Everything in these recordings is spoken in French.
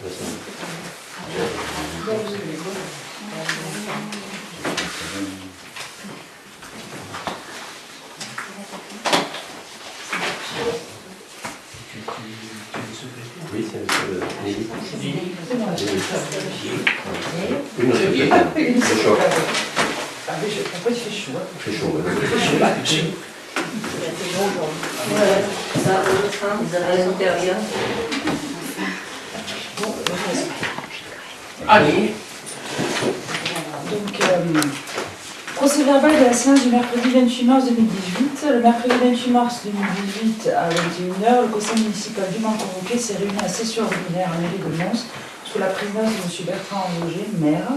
Oui, c'est une secrétaire. C'est chaud. Pourquoi il fait chaud? C'est chaud. Voilà, ça, vous avez à l'intérieur. Allez. Donc, procès verbal de la séance du mercredi 28 mars 2018. Le mercredi 28 mars 2018 à 21h, le conseil municipal dûment convoqué s'est réuni à session ordinaire à mairie de Mons sous la présidence de M. Bertrand Roger, maire,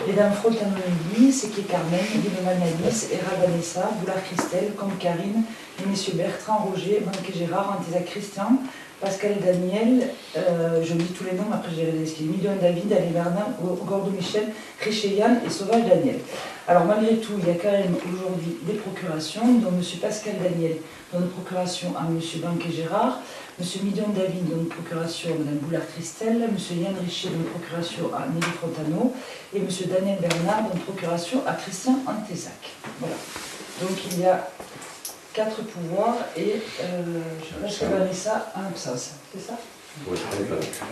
mesdames Frontano-Mélis, Séquier Carmen, Guillemane Alice, Hera Vanessa, Boulard Christelle, Comte Karine et M. Bertrand Roger, Manquet Gérard, Antisa Christian, Pascal Daniel, je lis tous les noms, après j'ai les Million David, Ali Bernard, Gordo Michel, Richer Yann et Sauvage Daniel. Alors malgré tout, il y a quand même aujourd'hui des procurations, dont M. Pascal Daniel donne procuration à M. Banquet Gérard, M. Million David donne procuration à Mme Boulard Christelle, M. Yann Richer donne procuration à Nelly Frontano et M. Daniel Bernard donne procuration à Christian Antesac. Voilà. Donc il y a 4 pouvoirs et je laisse Vanessa un absence, c'est ça? Oui, c'est ça.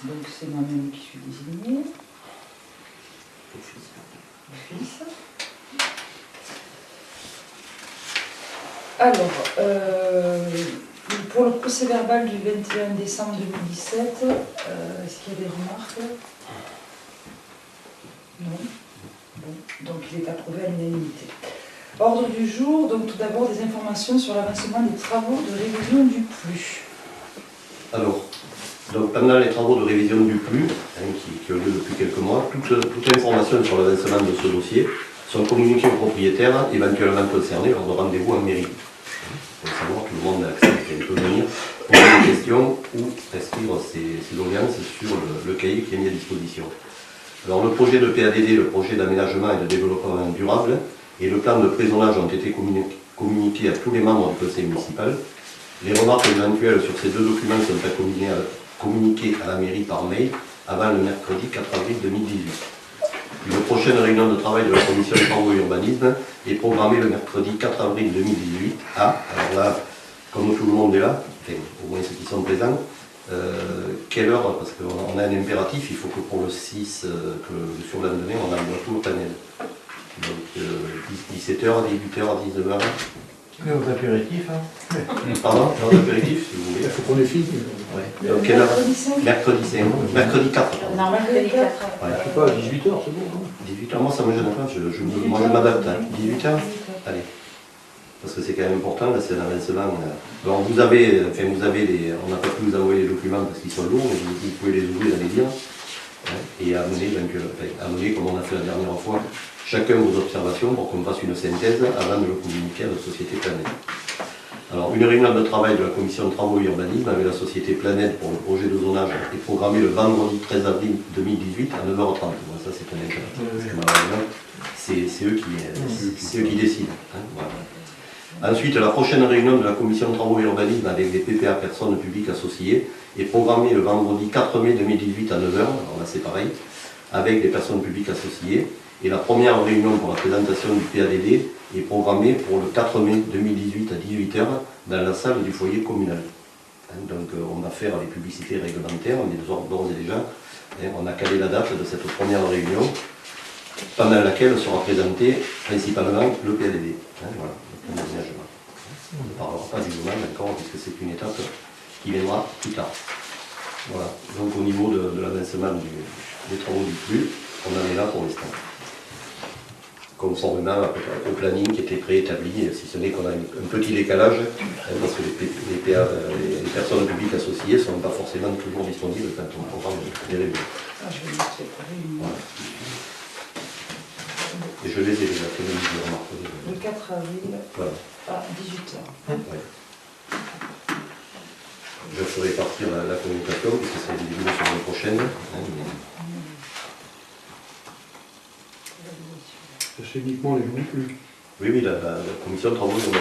Donc c'est moi-même qui suis désignée. Fils. Alors, pour le procès verbal du 21 décembre 2017, est-ce qu'il y a des remarques? Non. Bon. Donc il est approuvé à l'unanimité. Ordre du jour, donc tout d'abord des informations sur l'avancement des travaux de révision du PLU. Alors, donc pendant les travaux de révision du PLU, qui ont lieu depuis quelques mois, toute information sur l'avancement de ce dossier sont communiquées aux propriétaires éventuellement concernés lors de rendez-vous en mairie. Il faut savoir que tout le monde a accès, il peut venir poser des questions ou inscrire ses doléances sur le cahier qui est mis à disposition. Alors le projet de PADD, le projet d'aménagement et de développement durable, et le plan de présonage ont été communiqués à tous les membres du conseil municipal. Les remarques éventuelles sur ces deux documents sont à communiquer à la mairie par mail avant le mercredi 4 avril 2018. Une prochaine réunion de travail de la commission des travaux et urbanisme est programmée le mercredi 4 avril 2018 à, alors là, comme tout le monde est là, enfin, au moins ceux qui sont présents, quelle heure, parce qu'on a un impératif, il faut que pour le 6, que sur le lendemain, on envoie tout au panel. Donc 17h, 18h, 19h. Aux apéritifs, hein. Pardon, dans l'apéritif, si vous voulez. Il faut qu'on les filme. Ouais. Donc, quelle heure? Mercredi 5. Mercredi 4. Non, mercredi 4. Ouais. Je sais pas, 18h, c'est bon. 18h, moi ça me gêne pas, moi je m'adapte. Hein. 18h? Allez. Parce que c'est quand même important, là c'est un avancement. Alors vous avez les. On n'a pas pu vous envoyer les documents parce qu'ils sont lourds, mais vous pouvez les ouvrir et les lire. Hein, et amener, comme on a fait la dernière fois, chacun vos observations pour qu'on fasse une synthèse avant de le communiquer à la société Planète. Alors, une réunion de travail de la commission de travaux et urbanisme avec la société Planète pour le projet de zonage est programmée le vendredi 13 avril 2018 à 9h30. Bon, ça, c'est un impératif. C'est eux qui décident. Hein, voilà. Ensuite, la prochaine réunion de la commission de travaux et urbanisme avec les PPA personnes publiques associées est programmée le vendredi 4 mai 2018 à 9h. Alors là, c'est pareil, avec les personnes publiques associées. Et la première réunion pour la présentation du PADD est programmée pour le 4 mai 2018 à 18h dans la salle du foyer communal. Donc on va faire les publicités réglementaires, mais d'ores et déjà, on a calé la date de cette première réunion pendant laquelle sera présenté principalement le PADD. Voilà, le plan d'aménagement. On ne parlera pas du zonage encore puisque c'est une étape qui viendra plus tard. Voilà, donc au niveau de l'avancement des travaux du PLU, on en est là pour l'instant. Conformément au planning qui était préétabli, si ce n'est qu'on a un petit décalage, parce que les personnes publiques associées ne sont pas forcément toujours disponibles quand on programme les réunions. Voilà. Et je les ai déjà fait, je remarque. Le 4 avril voilà. À 18h. Ouais. Je ferai partir la communication, puisque c'est le début de la semaine prochaine. C'est uniquement les jours du PLU. Oui, oui, la commission de travaux urbains.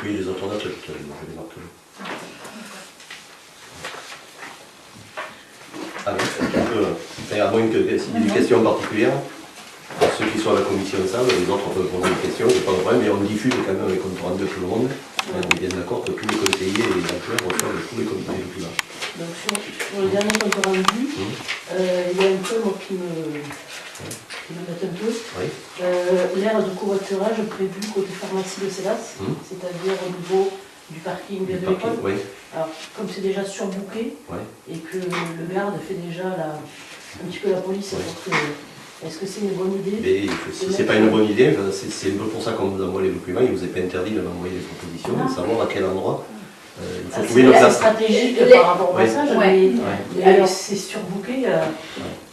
Oui, les autres dates, je les marque. À moins qu'il y ait des questions particulières, ceux qui sont à la commission savent, les autres peuvent poser des questions, c'est pas de problème, mais on diffuse quand même les comptes rendus de tout le monde. On est bien d'accord que tous les conseillers et les adjoints reçoivent tous les comptes rendus. Donc sur le dernier compte rendu, il y a un peu moi, qui m'embête un peu. Oui. L'aire de covoiturage prévu côté pharmacie de Célas, c'est-à-dire au niveau du parking de l'école. Oui. Alors, comme c'est déjà surbooké, et que le garde fait déjà un petit peu la police, est-ce que c'est une bonne idée? Mais si c'est pas une bonne idée, c'est un peu pour ça qu'on vous envoie les documents, il ne vous est pas interdit de m'envoyer les propositions, de savoir à quel endroit il faut trouver une place. Stratégique par rapport au passage, mais c'est surbooké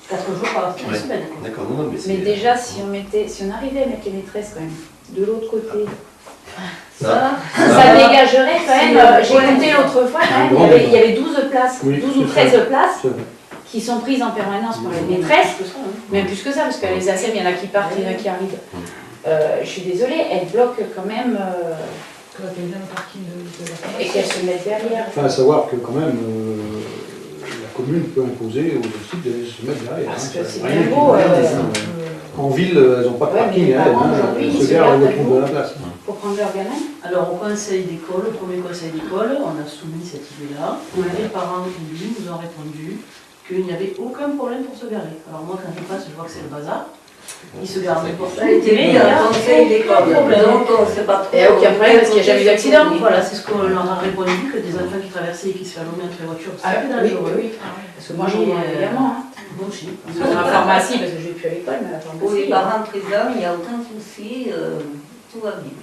4 jours par semaine. D'accord, mais déjà, si on arrivait à mettre les maîtresses quand même de l'autre côté, ça dégagerait quand même. J'ai compté l'autre fois, quand même, il y avait 12 places, 12 ou 13 places qui sont prises en permanence par les maîtresses, même plus que ça, parce que les ACM, il y en a qui partent, il y en a qui arrivent. Je suis désolée, elles bloquent quand même. Et qu'elles se mettent derrière. Enfin, à savoir que quand même, la commune peut imposer aux sites de se mettre derrière. Parce que c'est bien beau. En ville, elles n'ont pas de parking, elles se garent au trou de la place. Pour prendre leur gamin. Alors au conseil d'école, au premier conseil d'école, on a soumis cette idée-là. Les parents lui nous ont répondu qu'il n'y avait aucun problème pour se garer. Alors moi quand je passe, je vois que c'est le bazar. Ils se gardent n'importe où. Il y a un conseil d'école, donc on ne sait pas trop. Il n'y a aucun problème parce qu'il n'y a jamais eu d'accident. Voilà, c'est ce qu'on leur a répondu, que des enfants qui traversaient et qui se font entre les voitures, c'est dangereux. Oui. Parce que moi j'en vois également. Moi aussi. Dans la pharmacie, parce que je ne vais plus à l'école, mais à la pharmacie. Pour les parents présents, il n'y a aucun souci, tout va bien.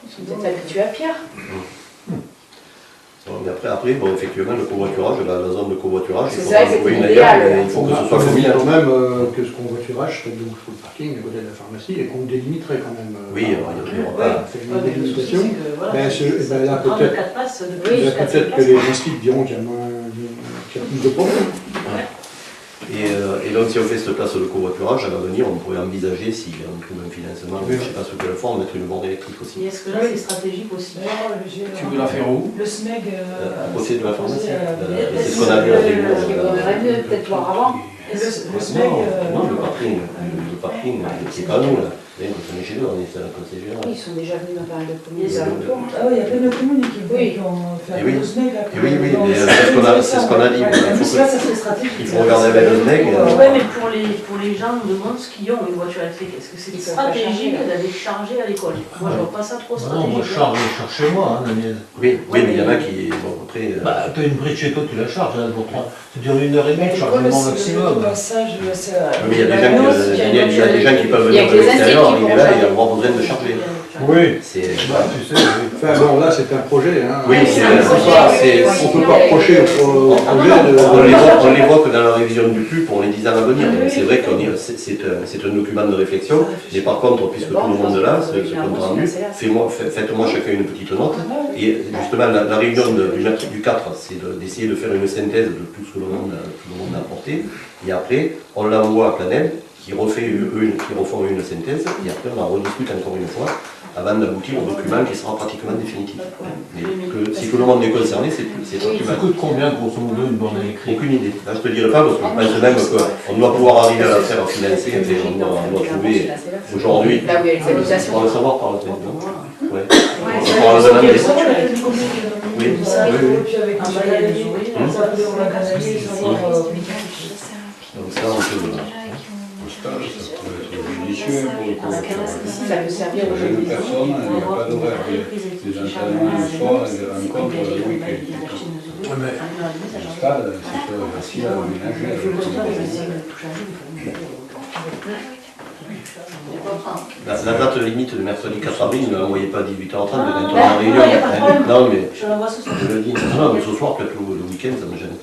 Ils sont peut-être habitués à Pierre. Mais après bon, effectivement, le covoiturage, la zone de covoiturage, il faut ça, c'est trouver une idéal. ailleurs, il faut que ce soit communal. quand même que ce convoiturage serait donc sur le parking à côté de la pharmacie et qu'on délimiterait quand même. Oui, alors il y aura pas. Fait une délimitation. Là, peut-être peut-être que les instituts diront qu'il y a plus de problèmes. Et donc, si on fait cette place de covoiturage, à l'avenir, on pourrait envisager, si on trouve un financement, je ne sais pas sous quelle forme, mettre une borne électrique aussi. Et est-ce que là, c'est stratégique aussi? Tu veux la faire où? Le SMEG. À côté de la pharmacie. C'est ce qu'on a vu à Il vaudrait mieux peut-être voir avant. Le SMEG. Non, le parking, c'est pas nous, là. On est chez nous, on est à la conseil général. Ils sont déjà venus dans pas mal de communes des alentours. Ah oui, il y a plein de communes qui ont fait le SMEG. Oui, mais c'est ce qu'on a dit. Il faut regarder avec le SMEG. Oui, mais pour les gens, on demande ce qu'ils ont une voiture électrique. Est-ce que c'est stratégique d'aller charger à l'école? Moi, je ne vois pas ça trop stratégique. Non, moi je charge chez moi, la mienne. Oui, mais il y en a qui, bon, après... Bah, t'as une prise chez toi, tu la charges, ça dure 1h30 de chargement maximum. Mais il y a des gens qui peuvent venir de l'extérieur, arriver là et avoir besoin de charger. Oui. C'est... Tu sais, Enfin bon, là c'est un projet. Oui, on ne peut pas reprocher au projet de... On les voit que dans la révision du PUP pour les 10 ans à venir. C'est vrai que c'est un document de réflexion, mais par contre, puisque tout le monde est là, ce compte rendu, faites-moi chacun une petite note. Et justement, la réunion du 4, c'est d'essayer de faire une synthèse de tout ce que le monde a apporté. Et après, on l'envoie à Planel, qui refont une synthèse, et après on en rediscute encore une fois, avant d'aboutir au document qui sera pratiquement définitif. Mais si tout le monde est concerné, c'est pratiquement... ça coûte combien, grosso modo, une borne électrique? Aucune idée. Là, je te dirais pas, parce que je pense même qu'on doit pouvoir arriver à la faire financer, on doit trouver aujourd'hui. Là où il y a les habitations. On va le savoir par la tête, non? Ouais. On pourra le demander. Oui. Donc ça, on peut... Ça peut être judicieux pour le coup. Ça peut servir aux Une personne, il n'y a pas d'horaire. Les entraînements le soir et les rencontres le week-end. Le stade, c'est facile à aménager. La date limite, le mercredi 4 avril, ne l'envoyez pas à 18h30, mais quand on est Ben, en réunion. non, il n'y a pas de problème. Non, mais Je l'envoie ce soir. je le dis. Non, mais ce soir, peut-être le week-end, ça me gêne.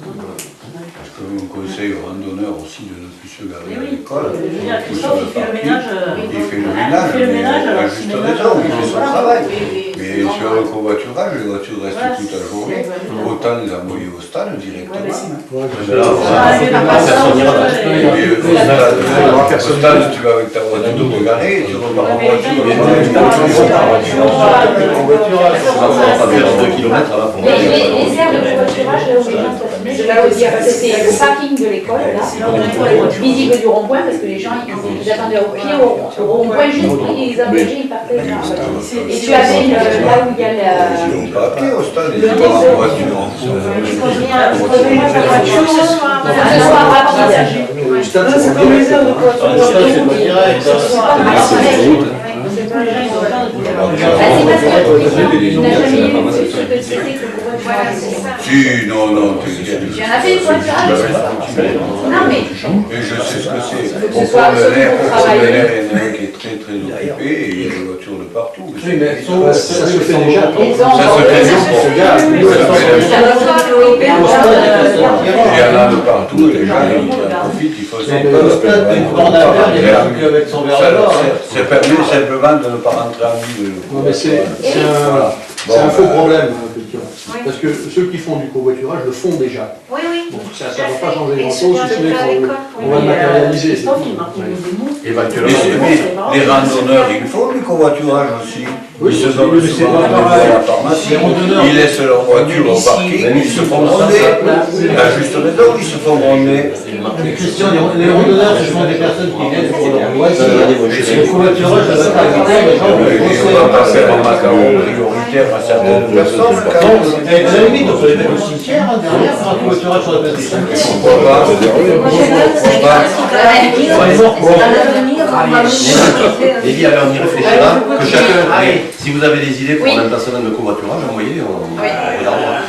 Parce qu'on conseille aux randonneurs aussi de ne plus se garer Mais à oui, l'école. je veux dire, Christophe, il fait le ménage. Il fait le Il ménage, fait le ménage, mais à alors juste s'il ménage, raison, il fait son voilà. travail. Oui, oui, Mais c'est sur normal. le covoiturage, les voitures restent Voilà, toute la journée. c'est- Autant les envoyer au stade directement. Ouais, mais c'est- Ouais, Mais là, Ah, mais la personne n'ira pas. patience, Mais au stade, tu vas avec ta voiture de garer et tu repars en voiture. On va faire 2 km là pour Les aires de covoiturage, là où les gens stationnaient, je vais vous dire, c'était le parking de l'école, là, visible du rond-point, parce que les gens, ils attendaient au pied, au rond-point, juste pour qu'ils engagés, ils partaient. Et tu avais là où il y a Ils la... n'ont pas appelé au stade, ils Le ont dépôt. en voiture. Ce soir rapide. C'est comme les heures de coiffure. C'est pas direct. C'est pas les gens, ils ont le temps de pouvoir. Bah, c'est parce que il n'a jamais eu ce que c'était que le covoiturage. Si, non, non, tu Il y en a fait du covoiturage. Non, mais Et je sais ce que c'est. Faut que Au ce soit pont de l'air, pour au pont de travailler. l'air, il y en a un qui est très très occupé et il y a des voitures de partout. Oui, mais Ça se fait déjà. les Ça gens... se fait bien pour gars. Il y en a de partout, les gens ils en profitent, il faut C'est le stade du coordinateur, il y a plus qu'avec son verre de bord. Ça permet simplement de ne pas rentrer en ville. Non, mais c'est Voilà. c'est un Bon, faux ben, problème, effectivement. Parce que ceux qui font du covoiturage le font déjà. Oui, oui. Donc ça ne va pas changer Et grand-chose, ceux si ce qui n'est habitent à l'école. qu'on va le matérialiser. c'est Christophe, tout. il marque des mots. Éventuellement. Mais les randonneurs, il faut du covoiturage aussi. Oui, Ils se mais donnent c'est souvent pas rendez-vous à pareil. la pharmacie, Les randonneurs, ils laissent leur voiture au parking, ils se font ronder. À juste raison, ils se font ronder. Mais Christian, les randonneurs, ce sont des personnes qui viennent pour leur loisir. Le covoiturage, ça va pas éviter les gens Il ne faut pas faire un macaron prioritaire à certaines personnes. Donc, à la limite, on peut les mettre au cimetière, hein, derrière, faire un covoiturage sur la place du cimetière. Pourquoi pas? Et bien, alors on y réfléchira, que chacun, allez, si vous avez des idées pour un emplacement de covoiturage, envoyez-les, on regardera.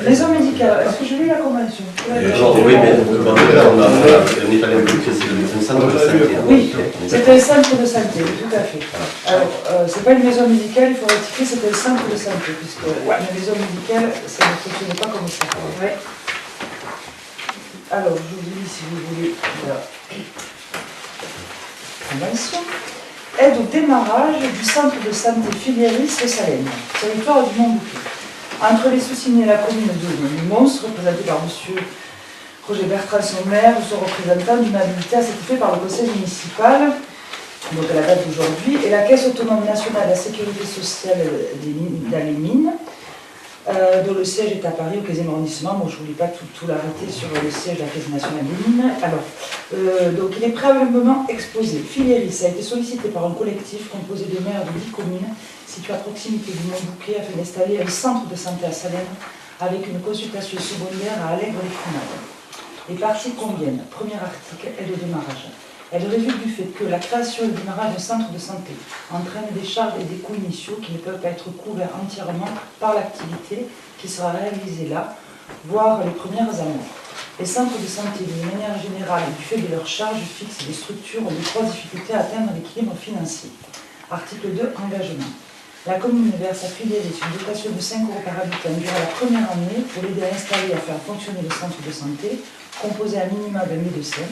Maison médicale, est-ce que je lis la convention? Oui, mais bon, déjà, on est allé un peu précis, un centre de santé. Oui, c'était le centre de santé, tout à fait. Alors, c'est pas une maison médicale, il faut rectifier, c'était le centre de santé, puisque une maison médicale, ça ne fonctionnait pas comme ça. Ouais. Alors, je vous lis si vous voulez la convention. Aide au démarrage du centre de santé Filiéris de Salem, territoire du Mont-Bouquet. Entre les sous-signés et la commune de Mons, représentée par M. Roger Bertrand, son maire, ou son représentant d'une habilité à cet effet par le conseil municipal, donc à la date d'aujourd'hui, et la Caisse autonome nationale de la sécurité sociale dans les mines, dont le siège est à Paris, au 15e arrondissement. Bon, je ne vous lis pas tout l'arrêté sur le siège de la Caisse nationale des mines. Alors, donc il est préalablement exposé. Filiéris a été sollicité par un collectif composé de maires de 10 communes situées à proximité du Mont-Bouquet afin d'installer un centre de santé à Salem avec une consultation secondaire à Allègre-les-Fumades. Les parties conviennent. Premier article, aide au démarrage. Elle résulte du fait que la création et le démarrage d'un centre de santé entraîne des charges et des coûts initiaux qui ne peuvent pas être couverts entièrement par l'activité qui sera réalisée là, voire les premières amours. Les centres de santé, d'une manière générale, du fait de leurs charges fixes et des structures, ont de trois difficultés à atteindre l'équilibre financier. Article 2, engagement. La commune verse à Filiéris une dotation de 5 € par habitant durant la première année pour l'aider à installer et à faire fonctionner le centre de santé, composé à minima d'un médecin.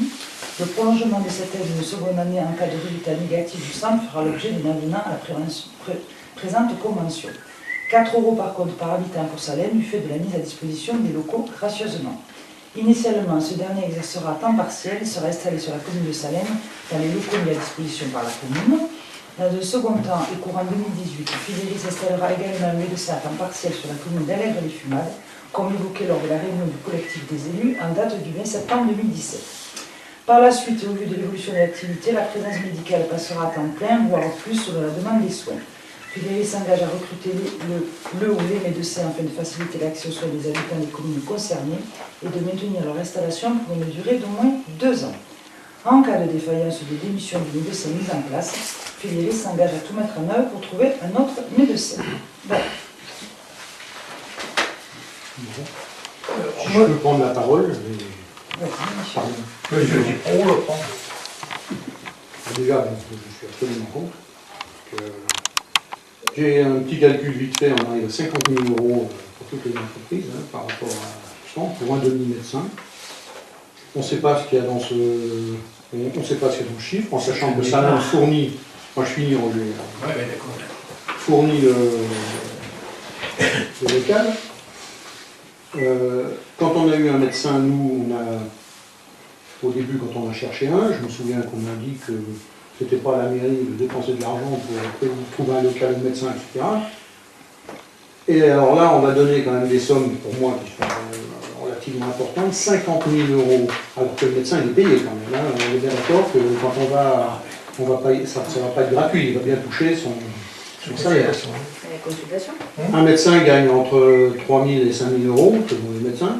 Le prolongement de cette aide d'une seconde année en cas de résultat négatif du centre fera l'objet d'un avenant à la présente convention. 4 € par contre par habitant pour Salem du fait de la mise à disposition des locaux gracieusement. Initialement, ce dernier exercera à temps partiel et sera installé sur la commune de Salem dans les locaux mis à disposition par la commune. Dans un second temps et courant 2018, Filiéris installera également un médecin à temps partiel sur la commune d'Allègre-les-Fumades, comme évoqué lors de la réunion du collectif des élus en date du 20 septembre 2017. Par la suite, au vu de l'évolution de l'activité, la présence médicale passera à temps plein, voire plus selon la demande des soins. Filiéris s'engage à recruter le ou les médecins afin de faciliter l'accès aux soins des habitants des communes concernées et de maintenir leur installation pour une durée d'au moins 2 ans. En cas de défaillance ou de démission du médecin mis en place, Filiéris s'engage à tout mettre en œuvre pour trouver un autre médecin. Voilà. Si je peux prendre la parole, Ouais, pardon. Je dis, on le prend. Déjà, je suis absolument contre. J'ai un petit calcul vite fait, on arrive à 50 000 € pour toutes les entreprises par rapport à 100 pour un demi-médecin. On ne sait pas ce qu'il y a dans ce. On ne sait pas ce qu'il y a dans le chiffre, en sachant que ça fournit. Moi je finis Roger. Ouais, d'accord. Fournit le local. Quand on a eu un médecin, nous, au début, quand on a cherché un, je me souviens qu'on m'a dit que c'était pas à la mairie de dépenser de l'argent pour trouver un local de médecin, etc. Et alors là, on va donner quand même des sommes, pour moi, qui sont relativement importantes, 50 000 €, alors que le médecin, il est payé quand même. Hein. On est bien d'accord que quand on va payer, ça ne va pas être gratuit, il va bien toucher son salaire. La consultation. Un médecin gagne entre 3 000 et 5 000 € selon les médecins.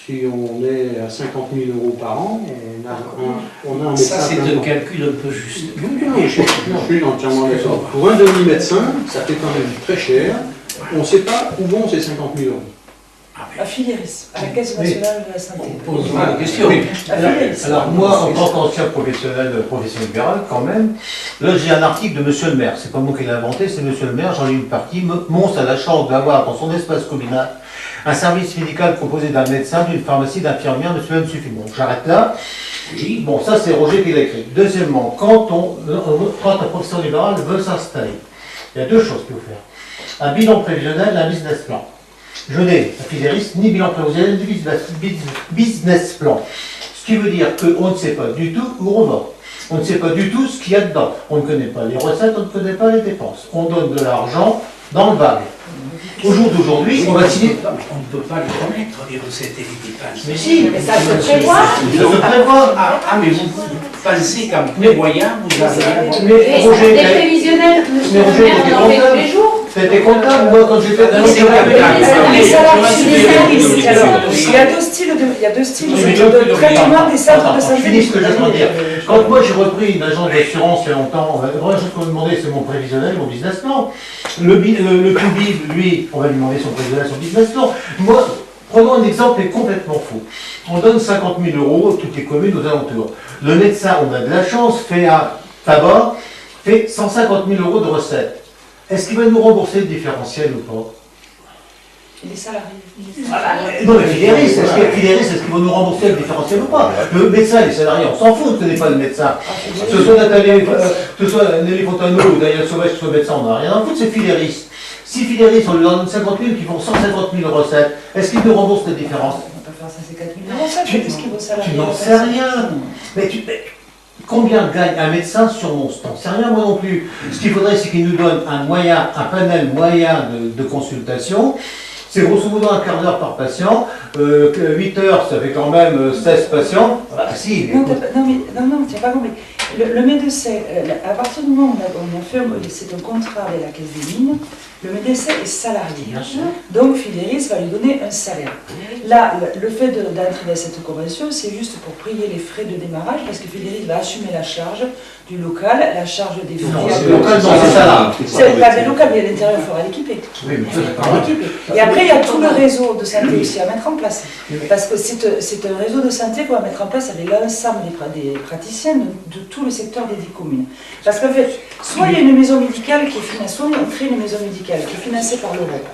Si on est à 50 000 € par an, on a un médecin. Ça, c'est un calcul un peu juste. Je suis entièrement d'accord. Pour un demi-médecin, ça fait quand même très cher. On ne sait pas où vont ces 50 000 €. À Filiéris, à la Caisse nationale de la santé. Pose-moi la question. Alors moi, en tant qu'ancien professionnel libéral, quand même, là j'ai un article de Monsieur le maire, c'est pas moi qui l'ai inventé, c'est Monsieur le maire, j'en ai une partie. Mons a la chance d'avoir dans son espace communal un service médical composé d'un médecin, d'une pharmacie, d'infirmières, de soins suffit. Bon, j'arrête là. Bon, ça c'est Roger qui l'a écrit. Deuxièmement, quand un professeur libéral veut s'installer, il y a deux choses qu'il faut faire. Un bilan prévisionnel et un business plan. Je n'ai, à Filiéris, ni bilan prévisionnel, ni business plan. Ce qui veut dire qu'on ne sait pas du tout où on va. On ne sait pas du tout ce qu'il y a dedans. On ne connaît pas les recettes, on ne connaît pas les dépenses. On donne de l'argent dans le vague. Au jour d'aujourd'hui, on va signer. On ne peut pas le connaître, les recettes et les dépenses. Mais si, Mais ça se prévoit. ça se prévoit. Mais vous pensez qu'en prévoyant, vous avez... Mais Roger, Des prévisionnels, monsieur le maire, on en fait tous les jours. c'était comptable, moi, quand j'étais dans Les salariés, alors, il y a deux styles de traitement des centres de santé. Je finis ce que j'ai à dire. Quand moi j'ai repris une agence d'assurance il y a longtemps, la première chose qu'on me demandait c'est mon prévisionnel, mon business plan. Le public, lui, on va lui demander son prévisionnel, son business plan. Moi, prenons un exemple qui est complètement faux. On donne 50 000 € à toutes les communes aux alentours. Le médecin, on a de la chance, fait un tabac, fait 150 000 € de recettes. Est-ce qu'il va nous rembourser le différentiel ou pas? Les salariés. Non mais Filiéris, est-ce qu'ils vont nous rembourser le différentiel ou pas? Le médecin, les salariés, on s'en fout, on ne connaît pas le médecin. Que ce soit Nathalie, que ce soit Nelly Fontano ou Daniel Sauvage, que ce soit médecin, on n'a rien à foutre, c'est Filiéris. Si Filiéris, on lui donne 50 000 qui font 150 000 recettes, est-ce qu'ils nous remboursent la différence? On peut faire ça, c'est 4 000 €. Qu'est-ce qu'il vaut salarié? Tu n'en sais rien. Mais combien gagne un médecin sur mon stand? T'en sais rien, moi non plus. Ce qu'il faudrait, c'est qu'il nous donne un panel moyen de consultation. C'est grosso modo un quart d'heure par patient, 8 heures, ça fait quand même 16 patients. Ah, si, Non, tu n'as pas compris. Le médecin, à partir du moment où on a fait c'est un contrat avec la Caisse des mines, le médecin est salarié. Bien sûr. Donc Filiéris va lui donner un salaire. Là, le fait d'entrer dans cette convention, c'est juste pour payer les frais de démarrage, parce que Filiéris va assumer la charge du local, la charge des frais. Non, c'est local, non, c'est ça là. C'est pas des locales, mais à l'intérieur, il faudra l'équiper. Oui, mais ça, c'est pas vrai. Et après, il y a tout le réseau de santé aussi à mettre en place. Parce que c'est un réseau de santé qu'on va mettre en place avec l'ensemble des praticiens de tout le secteur des 10 communes. Parce qu'en fait, soit il y a une maison médicale qui est financée, soit on crée une maison médicale qui est financée par l'Europe,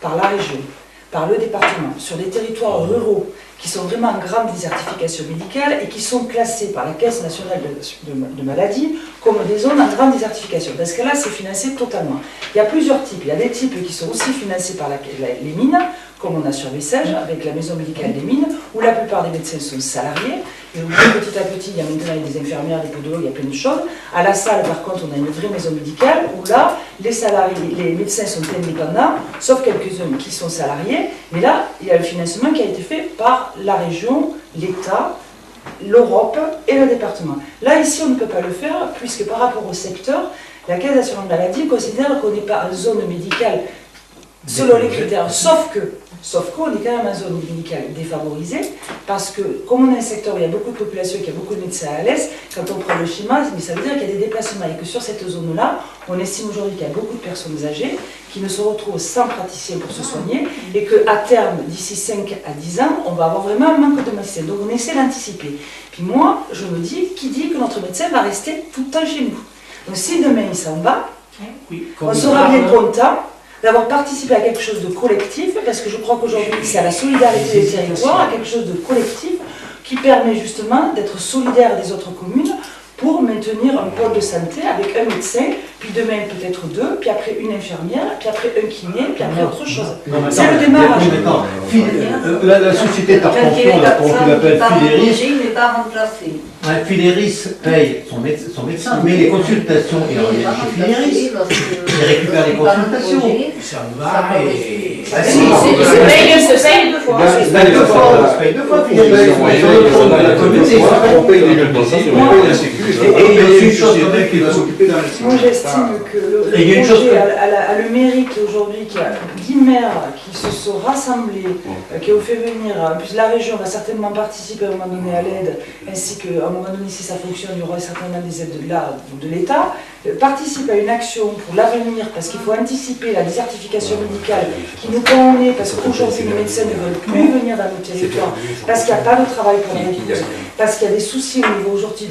par la région, par le département, sur des territoires ruraux qui sont vraiment en grande désertification médicale et qui sont classés par la Caisse nationale de maladies comme des zones en grande désertification. Dans ce cas-là, c'est financé totalement. Il y a plusieurs types. Il y a des types qui sont aussi financés par les mines, comme on a sur Bessèges, avec la maison médicale des mines, où la plupart des médecins sont salariés, et où petit à petit, il y a maintenant des infirmières, des podologues, il y a plein de choses. À la salle, par contre, on a une vraie maison médicale, où là, les salariés, les médecins sont indépendants, sauf quelques-uns qui sont salariés, mais là, il y a le financement qui a été fait par la région, l'État, l'Europe et le département. Là, ici, on ne peut pas le faire, puisque par rapport au secteur, la Caisse d'assurance maladie considère qu'on n'est pas en zone médicale selon les critères, sauf qu'on est quand même en zone médicale défavorisée, parce que comme on a un secteur où il y a beaucoup de population, qu'il y a beaucoup de médecins à l'aise, quand on prend le schéma, mais ça veut dire qu'il y a des déplacements et que sur cette zone-là, on estime aujourd'hui qu'il y a beaucoup de personnes âgées qui ne se retrouvent sans praticien pour se soigner et qu'à terme, d'ici 5 à 10 ans, on va avoir vraiment un manque de médecins. Donc on essaie d'anticiper. Puis moi, je me dis, qui dit que notre médecin va rester tout le temps chez nous? Donc si demain il s'en va, on sera bien content d'avoir participé à quelque chose de collectif, parce que je crois qu'aujourd'hui c'est à la solidarité des territoires, à quelque chose de collectif qui permet justement d'être solidaire des autres communes pour maintenir un pôle de santé avec un médecin, puis demain peut-être 2, puis après une infirmière, puis après un kiné, puis après autre chose. C'est le démarrage. La société Tarpension, qu'on l'appelle Fideris, Il n'est pas remplacé. Fideris paye son médecin, mais les consultations, il revient chez Fideris, il récupère les consultations. Ça me va et... Ah si, se paye 2 fois. On se paye 2 fois Fideris. On paye les domiciles, on paye la sécurité, et il y a une chose qui va s'occuper d'un médecin. Moi j'estime que le projet a le mérite aujourd'hui qu'il y a 10 maires qui se sont rassemblés, qui ont fait venir, en plus la région va certainement participer à un moment donné à l'aide, ainsi qu'à un moment donné si ça fonctionne, il y aura certainement des aides de l'État, participe à une action pour l'avenir, parce qu'il faut anticiper la désertification médicale qui nous connaît, parce qu'aujourd'hui les médecins ne veulent plus venir dans nos territoires, parce qu'il n'y a pas de travail pour les épouse, parce qu'il y a des soucis au niveau aujourd'hui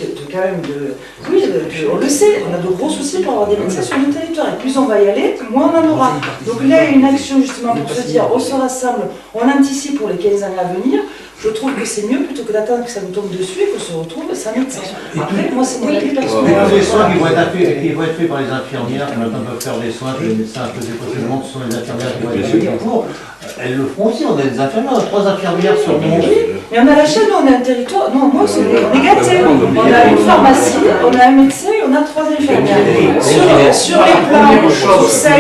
on le sait, on a de gros soucis pour avoir des médecins sur le territoire, et plus on va y aller, moins on en aura. Donc là, il y a une action justement pour se dire, on se rassemble, on anticipe pour les 15 années à venir. Je trouve que c'est mieux plutôt que d'attendre que ça nous tombe dessus et qu'on se retrouve sans médecin. Après, moi, c'est mon avis personnel. Les soins qui vont être faits par les infirmières, qui maintenant peuvent faire des soins que les médecins faisaient précédemment, ce sont les infirmières qui vont être payées pour. Elles le feront aussi, on a des infirmières, 3 infirmières sur mon. Mais on a la chaîne, on a un territoire. Non, moi, on est gâtés. On a une pharmacie, on a un médecin et on a 3 infirmières. Sur les plans, le médecin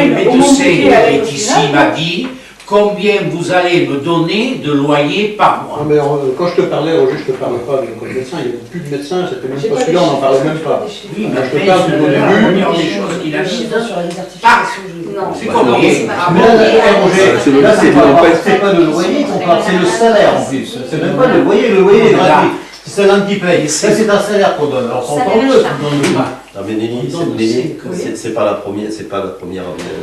qui est ici m'a dit combien vous allez me donner de loyer par mois. Non, mais quand je te parlais, Roger, je te parlais pas avec le médecin, il n'y avait plus de médecin, c'était même pas celui-là, on n'en parlait même pas. Oui, je te parle du la début. première des choses qu'il a dit. Non, C'est combien? Mais là, c'est pas le loyer qu'on parle, c'est le salaire en plus. C'est même pas le loyer est gratuit. C'est l'un qui paye. Ça, c'est un salaire qu'on donne. Alors, c'est encore mieux. Non mais Nelly, c'est pas la première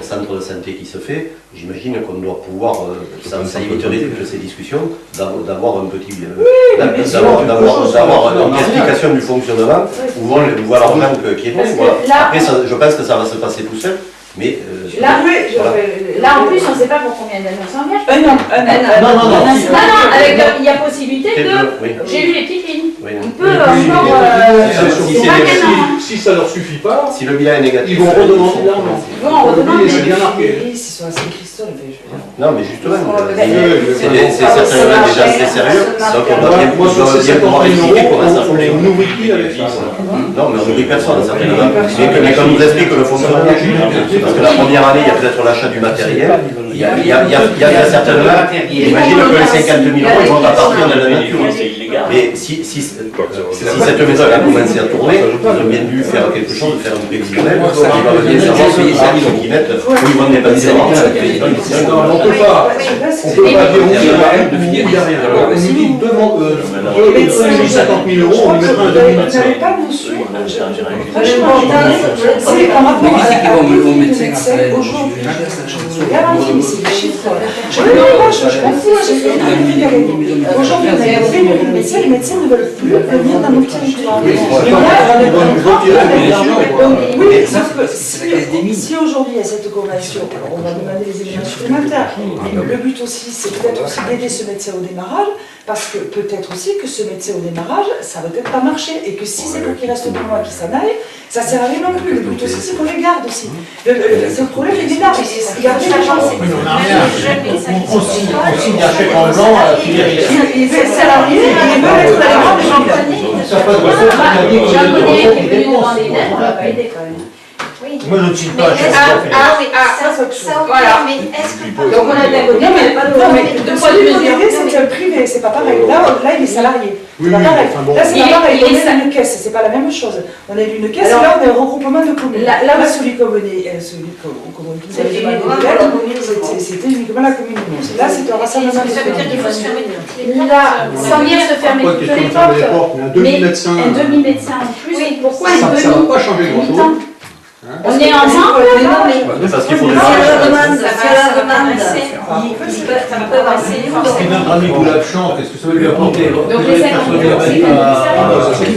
centre de santé qui se fait. J'imagine qu'on doit pouvoir, ça éviterait toutes ces discussions, d'avoir un petit, d'avoir une explication du fonctionnement, où voit l'argent qui est bon. Après, je pense que ça va se passer tout seul. Mais là, en plus, on ne sait pas pour combien d'années on s'engage. Non, il y a possibilité de. J'ai lu les petites lignes. On peut encore. Si ça leur suffit pas, si le bilan est négatif, ils vont redemander de l'argent. Ils vont en redemander. C'est bien marqué. Ils sont à Saint-Christophe. Non, mais justement, c'est certainement déjà assez sérieux. Donc on doit bien pouvoir expliquer comment ça fonctionne. On nourrit qui avec ça? Non, mais on nourrit personne, certainement. Mais quand on nous explique le fonctionnement, parce que la première année, il y a peut-être l'achat du matériel. Il y a certainement. J'imagine que les 50 000 euros, ils vont pas partir de la nature. Mais si cette méthode a commencé à tourner, ils ont bien dû faire quelque chose, faire un prévisionnel. Ils vont bien savoir ce qu'ils mettent, où ils vont dépenser l'argent. On peut pas dire il n'y a rien. On nous dit demande 50 000 euros, on lui mettra un demi-médecin. Vous n'avez pas notion, franchement, c'est par rapport à la médecin aujourd'hui. Je garantis, mais c'est des chiffres. Je ne sais pas, je m'en fous, j'ai fait une étude à gagner. Aujourd'hui, on a une pénurie de médecins, les médecins ne veulent plus venir dans nos territoires. Oui, sauf que si aujourd'hui il y a cette convention, on va demander des éléments supplémentaires. Mais le but aussi, c'est peut-être aussi d'aider ce médecin au démarrage, parce que peut-être aussi que ce médecin au démarrage, ça va peut-être pas marcher, et que si c'est pour qu'il reste 2 mois et qu'il s'en aille, ça sert à rien non plus. Le but aussi, c'est qu'on les garde aussi. C'est le problème, il est là, garder les gens. On signe un chèque en blanc à Fideris. Ils veulent salariés, ils veulent être dans les gens. Ça pas de ressources, J'en connais qui est venu demander une aide, on l'a pas aidé quand même. Oui, oui. Moi, je ne signe Mais pas. est-ce ça, ok, Voilà. mais est-ce que... Donc on a d'un côté, mais pas de l'autre. De point de vue privé, c'est un privé, c'est pas pareil. Là, il est salarié. Oui, C'est pas oui, pareil. enfin bon. Là, c'est Il pas est- pareil. il On est est une caisse, c'est pas la même chose. On est une caisse, Alors, et là, on est un regroupement de communes. là, Là, celui qu'on vous avez demandé de l'aide, c'était uniquement la commune de Mons. Là, c'est un rassemblement de Ça veut dire qu'il faut se communes. fermer toutes les portes. Là, sans dire se fermer Pas toutes question les de fermer les portes. portes, mais un demi-médecin. Un demi-médecin en plus. Oui, Pourquoi Ça un ne demi va pas changer grand-chose. Hein? On est en manque là, mais Parce qu'il faut Si des elle demande, ça si va elle demande, passer. ça peut passer. Ce qui est notre ami Goulab-Champ, qu'est-ce que ça veut lui apporter? Donc les 50 euros, c'est que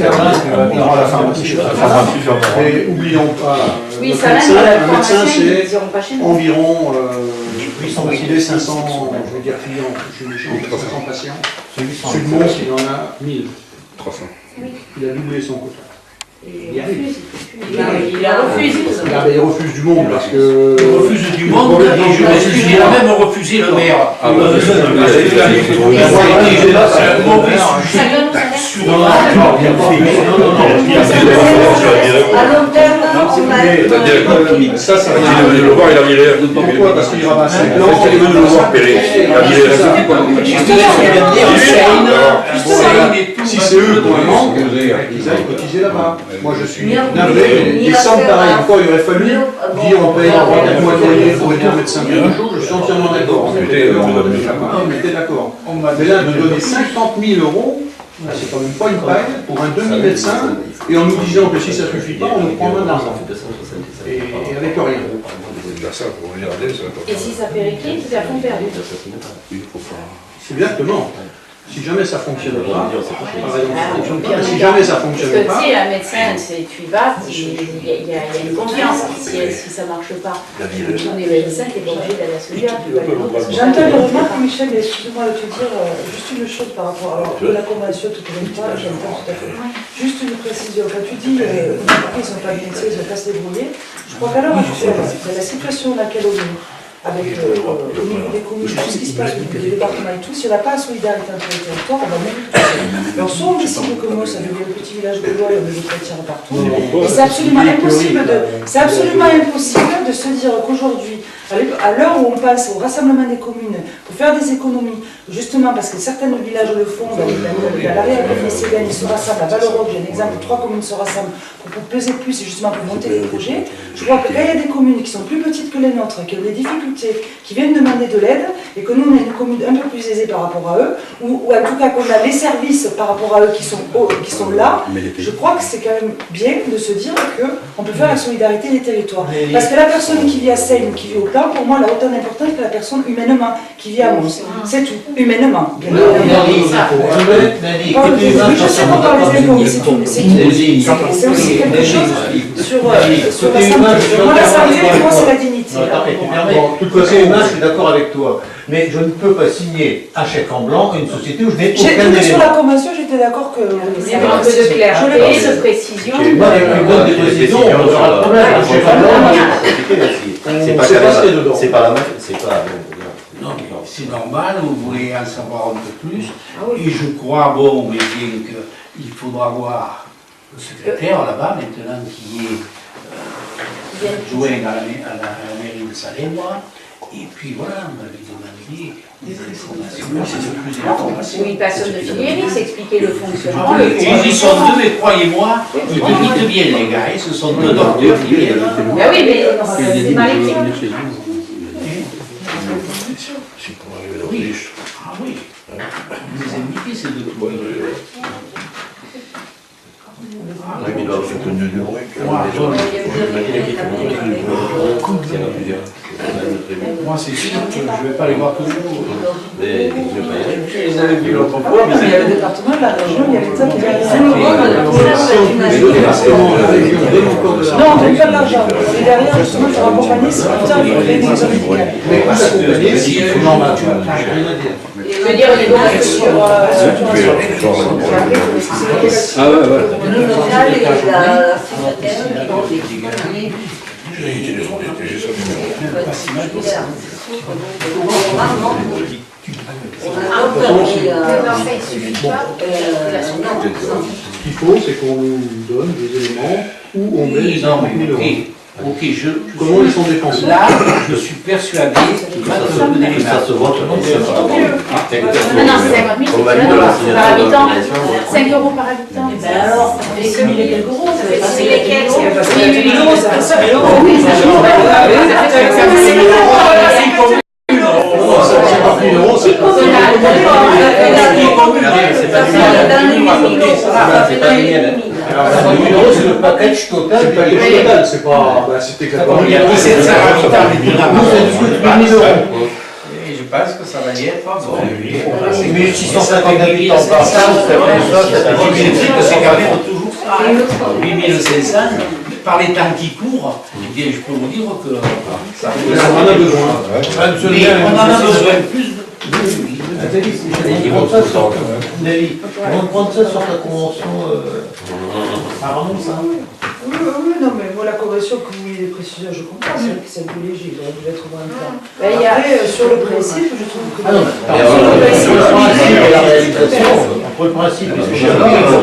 Et oublions pas, oui, notre ça médecin, va, un médecin, ils c'est iront pas chez nous. environ 500, je vais dire clients, je suis méchant, 500 patients. Celui de Mons, il en a 1000. 300. Il a doublé son quota. Il a refusé. Il refuse du monde parce que... Il refuse du monde et je m'excuse, il a même refusé le maire. Ah, bah, c'est ça, C'est un mauvais sujet. À long terme, on a... ça veut dire que le voir, il a viré un autre. Pourquoi? Parce qu'il ramasse un plan, Parce qu'il veut le voir opérer. Il a viré si c'est eux qui ont un manque, qu'ils aillent cotiser là-bas. Moi je suis navré, des sommes pareilles. Encore il aurait fallu dire on paye un mois de loyer pour aider un médecin de jour, je suis entièrement d'accord. On était d'accord. Mais là, de donner 50 000 euros, c'est quand même pas une paille pour un demi-médecin, et en nous disant que si ça suffit pas, on nous prend moins d'argent. Et avec rien. Et si ça périclite, c'est à fond perdu. Exactement. Si jamais ça fonctionne pas, par exemple, ça fonctionne pas, mais si Parce jamais ça fonctionne que pas, si un médecin, tu y vas, il y a une confiance. Si ça marche pas, on est le médecin qui est obligé d'aller à celui-là. J'entends les remarques, Michel, et excuse-moi de te dire juste une chose par rapport à la convention, tout comme toi, j'entends tout à fait. Juste une précision, quand tu dis ils sont pas métiers, ils ont pas se débrouiller, je crois qu'à l'heure actuelle, la situation dans laquelle on est, avec au niveau des communes, tout ce qui se passe au niveau des départements et tout, si on n'a pas la solidarité entre les territoires, on va même tout faire. Alors soit on décide de commencer avec le petit village gaulois et on met des chrétiens partout, et c'est absolument impossible de se dire qu'aujourd'hui, à l'heure où on passe au rassemblement des communes pour faire des économies, justement parce que certains villages le font, dans l'arrière de Cévennes, ils se rassemblent, à Valleroque, j'ai un exemple, 3 communes se rassemblent pour peser plus et justement pour monter les projets. Je crois que quand il y a des communes qui sont plus petites que les nôtres, qui ont des difficultés, qui viennent demander de l'aide, et que nous on est une commune un peu plus aisée par rapport à eux, ou en tout cas qu'on a les services par rapport à eux qui sont là, je crois que c'est quand même bien de se dire qu'on peut faire la solidarité des territoires. Parce que la personne qui vit à Seine ou qui vit au Plan, pour moi, elle a autant d'importance que la personne humainement qui vit à Mons. C'est tout, humainement. Bien je sais qu'on parle des impôts, c'est aussi quelque chose sur la santé. Moi, la santé, pour moi, c'est la dignité. De toute façon, humain, je suis d'accord avec toi. Mais je ne peux pas signer un chèque en blanc à une société où je n'ai aucun élément. Sur la convention, j'étais d'accord que... Il y avait un peu de clarté, de précision. Moi, avec une bonne précision, on aura le problème. Un chèque en blanc, c'est pas la même, c'est pas... Non, mais c'est normal, vous voulez en savoir un peu plus. Et je crois, bon, mais bien qu'il faudra voir le secrétaire là-bas maintenant qui est adjoint à la mairie de Salem-Moi. Et puis voilà, on m'avait demandé des informations, plus d'informations. Une personne de filière, s'expliquer le fonctionnement. Ils y sont deux, mais croyez-moi, ils imitent bien les gars, ce sont deux docteurs qui viennent. Ben oui, mais c'est mal écrit. Oui. Ah oui. Vous invitez ces deux docteurs. Moi, c'est sûr que je ne vais pas les voir tous les jours. Mais je vais pas y aller. Ils avaient vu leur propos, Mais il y a le département, la région, il y a l'État qui vient. Non, on ne fait pas de l'argent. Et derrière, justement, pour accompagner, c'est putain, il faut aider les hommes médicales. mais accompagner, c'est normal, tu vois, rien à dire. Je veux dire, au niveau Ah ouais, ouais. Le local et la secrétaire qui vont les Ce qu'il faut, c'est qu'on nous donne des éléments où on met les 50 000 euros. Ok, Comment ils sont dépensés? là, je suis persuadé qu'il va te donner les Ça maths. se vote. Non, c'est 50 000, On va c'est dire la par habitant. signature de la 5 euros par habitant. Ben alors, ça fait 1000 et quelques euros, ça fait pas 1000 et quelques. euros. Parce qu'il y a 1000 euros, ça fait 5 euros. C'est pas c'est pas mienne. 50 000 euros, c'est le package total. c'est pas le total, c'est pas. C'était clairement. Il y a 1700 habitants, mais il y en a pas. 8 000 euros. Et je pense que ça va y être bon. 1650 habitants par ça, c'est vrai, ça fait 10 000. C'est quand même toujours ça. 8500, par les temps qui courent, eh bien, je peux vous dire que ça On en a besoin. mais on en a besoin plus de. Ils vont prendre ça sur ta convention Arnaud, ça. Oui, non, mais moi, la convention, que vous voulez les précisions, je comprends, c'est vrai que c'est un peu léger, il aurait dû être dans un plan. Après, sur le principe, je trouve que. Ah non, mais sur le principe et la réalisation, entre le principe et Le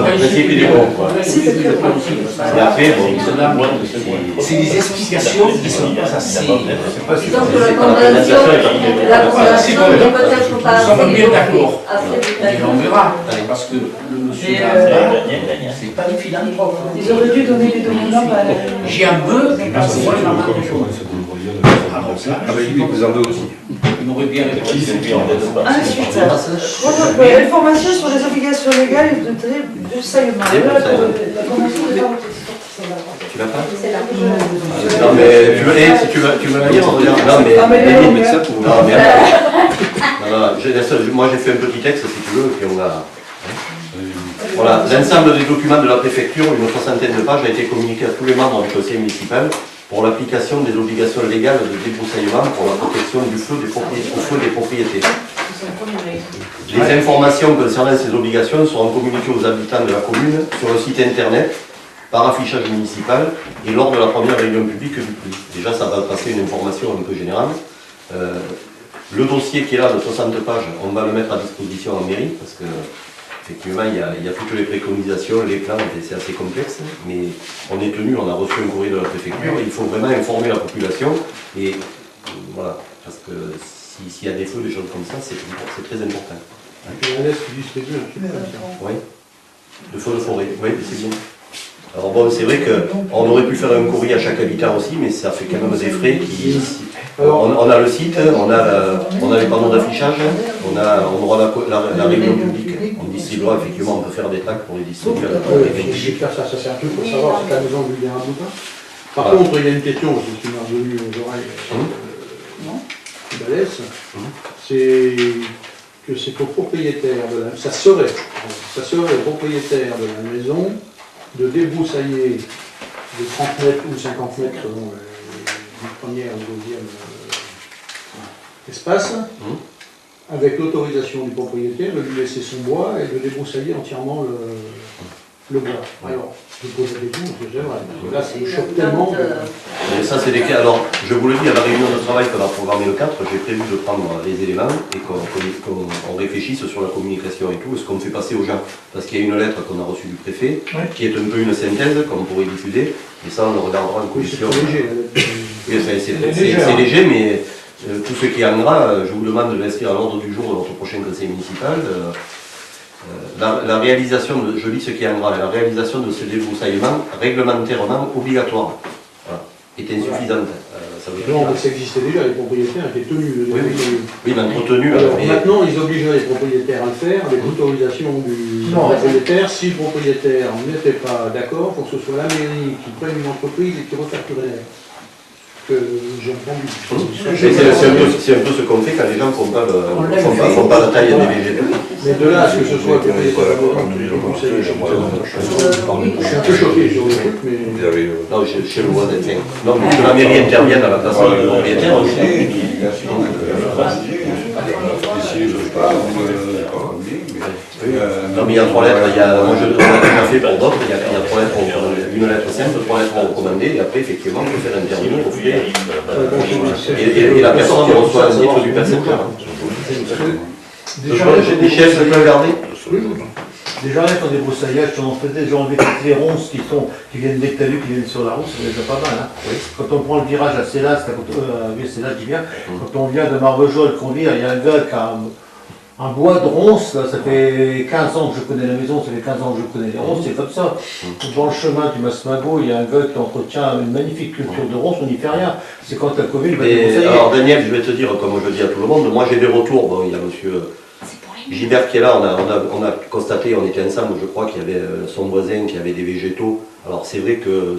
principe, il est bon, quoi. C'est Et après, bon, C'est des explications qui sont pas assez. Donc la convention ne peut être pas Nous sommes assez bien d'accord. développée. Et on verra, parce que le monsieur Gambra, c'est pas une philanthrope. Ils auraient dû donner les documents à la. J'ai un peu, parce que moi, il m'a marqué. Alors ça, Vous en avez aussi. il m'aurait bien répondu. Ensuite, information sur les obligations légales de saillement. La convention de tu l'as pas? Non mais si tu veux la lire, regarde. Non mais non mais moi j'ai fait un petit texte si tu veux, et puis on a. Voilà, l'ensemble des documents de la préfecture, une soixantaine de pages, a été communiqué à tous les membres du conseil municipal pour l'application des obligations légales de débroussaillement pour la protection du feu des propriétés. Les informations concernant ces obligations seront communiquées aux habitants de la commune sur le site internet par affichage municipal et lors de la première réunion publique du prix. Déjà, ça va passer une information un peu générale. Le dossier qui est là de 60 pages, on va le mettre à disposition en mairie parce que effectivement, il y a toutes les préconisations, les plans, c'est assez complexe, mais on est tenu, on a reçu un courrier de la préfecture, il faut vraiment informer la population et voilà, parce que s'il y a des feux, des choses comme ça, c'est très important. Et puis on laisse distribuer un petit peu comme ça. Oui, le feu de forêt, oui, c'est bien. Alors bon, c'est vrai qu'on aurait pu faire un courrier à chaque habitant aussi, mais ça fait quand même des frais qui... On a le site, on a les panneaux d'affichage, on aura la réunion publique, on distribuera effectivement, on peut faire des tracts pour les distribuer. Je vais faire ça, c'est un truc pour savoir si la maison lui vient ou pas. Par contre, il y a une question qui m'est revenue aux oreilles qui balèze, c'est que c'est au propriétaire de la... Ça serait au propriétaire de la maison de débroussailler de 30 mètres ou 50 mètres selon le premier ou le deuxième espace, avec l'autorisation du propriétaire de lui laisser son bois et de débroussailler entièrement le bois. Alors, je pose la question, parce que c'est vrai, là ça me choque tellement. Mais ça c'est des cas, alors je vous le dis, à la réunion de travail qu'on a programmé le 4, j'ai prévu de prendre les éléments et qu'on réfléchisse sur la communication et tout, ce qu'on fait passer aux gens. Parce qu'il y a une lettre qu'on a reçue du préfet, qui est un peu une synthèse qu'on pourrait diffuser, et ça on le regardera en commission. C'est léger. Oui, c'est léger, mais tout ce qui est en gras, je vous demande de l'inscrire à l'ordre du jour de notre prochain conseil municipal. La réalisation, je lis ce qui est en gras, la réalisation de ce débroussaillement réglementairement obligatoire est insuffisante. Ça veut dire Non, mais ça existait déjà, les propriétaires étaient tenus de oui, mais entretenu. Alors maintenant, ils obligeraient les propriétaires à le faire avec l'autorisation du propriétaire. Si le propriétaire n'était pas d'accord, il faut que ce soit la mairie qui prenne une entreprise et qui refacturerait. Que j'ai entendu. C'est un peu ce qu'on fait quand les gens ne font pas la taille des végétaux. Mais de là à ce que ce soit le propriétaire je suis un peu choqué sur le truc, mais... Non, chez le voisin. Non, mais que la mairie intervienne à la place du propriétaire aussi. Non, mais il y a 3 lettres, moi je l'ai fait pour d'autres, il y a 3 lettres, une lettre simple, 3 lettres recommandées, et après effectivement on peut faire intervenir au fait. Et la personne reçoit un titre du percepteur. J'ai des chefs, je peux regarder. Les gens font des broussailllages, si on faisait, j'ai enlevé toutes les ronces qui viennent des talus, qui viennent sur la route, c'est déjà pas mal. Hein. Oui. Quand on prend le virage à Célas, c'est là qui vient, quand on vient de Marvejols, qu'on vire, il y a un gars qui a un bois de ronces, là, ça fait 15 ans que je connais la maison, ça fait 15 ans que je connais les ronces, c'est comme ça. Dans le chemin du Masmago, il y a un gars qui entretient une magnifique culture de ronces, on n'y fait rien. C'est quand la Covid va débroussailler. Alors Daniel, je vais te dire, comme je dis à tout le monde, moi j'ai des retours, bon, il y a monsieur Gilbert qui est là, on a constaté, on était ensemble, je crois qu'il y avait son voisin qui avait des végétaux. Alors c'est vrai que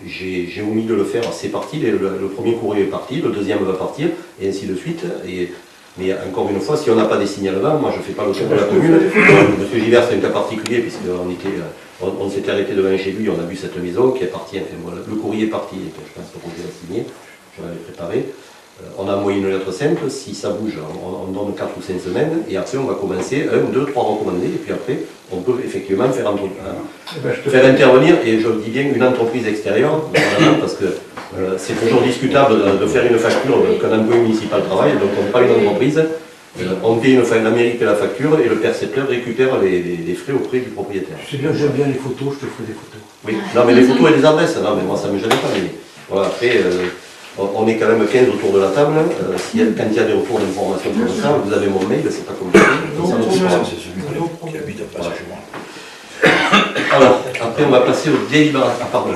j'ai omis de le faire, c'est parti, le premier courrier est parti, le deuxième va partir, et ainsi de suite. Mais encore une fois, si on n'a pas des signalements, moi je ne fais pas le tour de la commune. Monsieur Gilbert, c'est un cas particulier, puisqu'on s'était arrêté devant chez lui, on a vu cette maison qui est partie, enfin voilà, le courrier est parti, et je pense que Roger l'a signé, je l'avais préparé. On a envoyé une lettre simple, si ça bouge, on donne 4 ou 5 semaines, et après on va commencer 1, 2, 3 recommandés, et puis après on peut effectivement faire intervenir, et je dis bien une entreprise extérieure, parce que c'est toujours discutable de faire une facture qu'un employé municipal travaille, donc on prend une entreprise, on paye la mairie paie la facture, et le percepteur récupère les frais auprès du propriétaire. Tu sais bien, j'aime bien les photos, je te ferai des photos. Oui, non mais les photos et les adresses, non mais moi ça ne me gêne pas, mais voilà, après... on est quand même 15 autour de la table. Quand il y a des retours d'informations comme ça, vous avez mon mail, c'est pas compliqué. C'est celui qui habite à Passagement. Alors, après on va passer aux délibérations. Ah, pardon.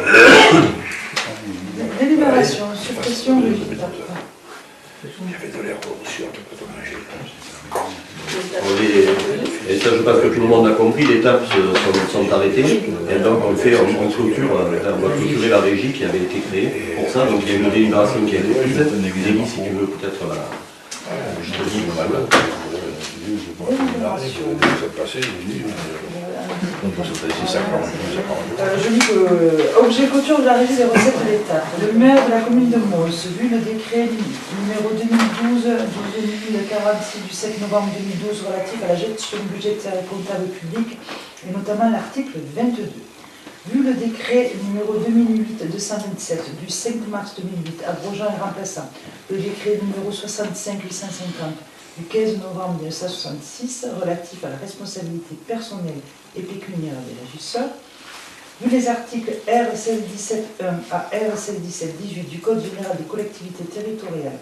Délibération, suppression de l'étape. Il y avait de l'herbe aussi, on peut pas manger. Et ça, je pense que tout le monde a compris, les tables sont arrêtées. Et donc on va clôturer la régie qui avait été créée pour ça. Donc il y a une délibération qui a été prise. Zélie, si tu veux peut-être je te dis voilà. Je dis que, objet clôture de la régie des recettes de l'État. Le maire de la commune de Mons, vu le décret numéro 2012-12046 du 7 novembre 2012 relatif à la gestion budgétaire et comptable publique, et notamment l'article 22. Vu le décret numéro 2008-227 du 5 mars 2008 abrogeant et remplaçant le décret numéro 65-850 du 15 novembre 1966 relatif à la responsabilité personnelle et pécuniaire des régisseurs, vu les articles R 1617-1 à R 1617-18 du Code général des collectivités territoriales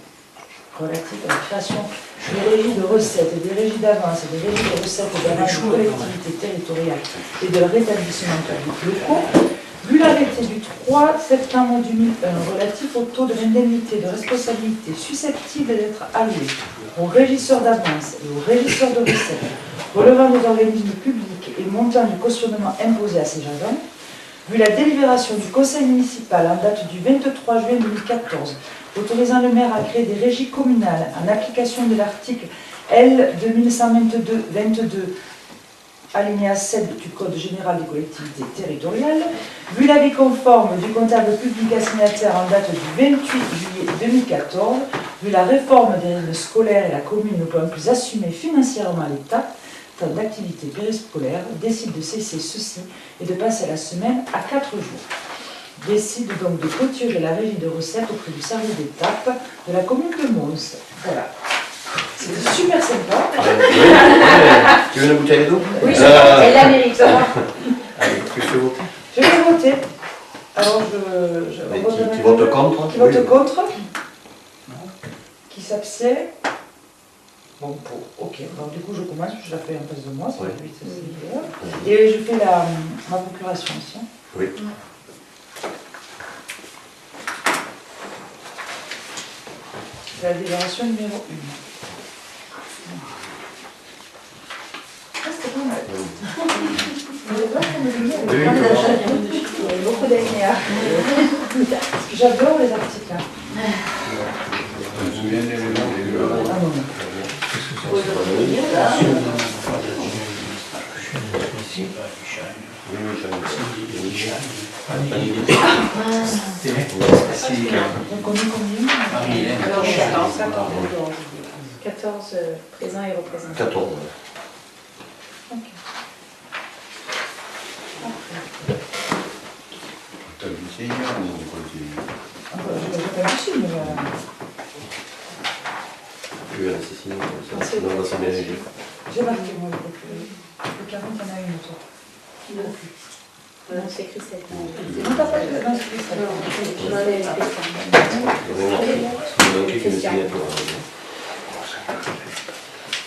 relatif à la création des régies de recettes, des régies d'avance, des régies de recettes et d'avance des collectivités territoriales et de leur établissement public locaux, vu l'arrêté du 3 septembre 2001 relatif au taux de l'indemnité de responsabilité susceptible d'être alloué aux régisseurs d'avance et aux régisseurs de recettes relevant des organismes publics et montant du cautionnement imposé à ces agents, vu la délibération du conseil municipal en date du 23 juin 2014 autorisant le maire à créer des régies communales en application de l'article L 2122-22 alinéa 7 du Code général des collectivités territoriales, vu l'avis conforme du comptable public assignataire en date du 28 juillet 2014, vu la réforme des rythmes scolaires et la commune ne pouvant plus assumer financièrement l'État d'activité périscolaire, décide de cesser ceci et de passer la semaine à 4 jours. Décide donc de clôturer la régie de recettes auprès du service d'étape de la commune de Mons. Voilà. C'est super sympa. Tu veux une bouteille d'eau? Oui, elle la mérite. Allez, que je fais voter. Je vais voter. Alors, qui vote contre? Qui vote contre? Qui s'abstient? Bon, ok. Alors, du coup, je commence. Je la fais en face de moi. Ça va vite, et je fais ma procuration aussi. Oui. La délibération numéro 1. Ah, c'était pas mal. Il y a beaucoup d'alinéas. J'adore les articles. Je me souviens des éléments. Donc on est combien? Alors, 14 présents et représentants. 14. Ok. T'as vu Seigneur ou continue? Je n'ai pas vu si, mais... Tu vas laisser signer, sinon on va s'en ménager. J'ai marqué moi le procureur. Clarence, il y en a une autre. Non, c'est Christelle. Non, t'as pas de... Non, c'est Christelle. Il y en a manqué qu'une signature.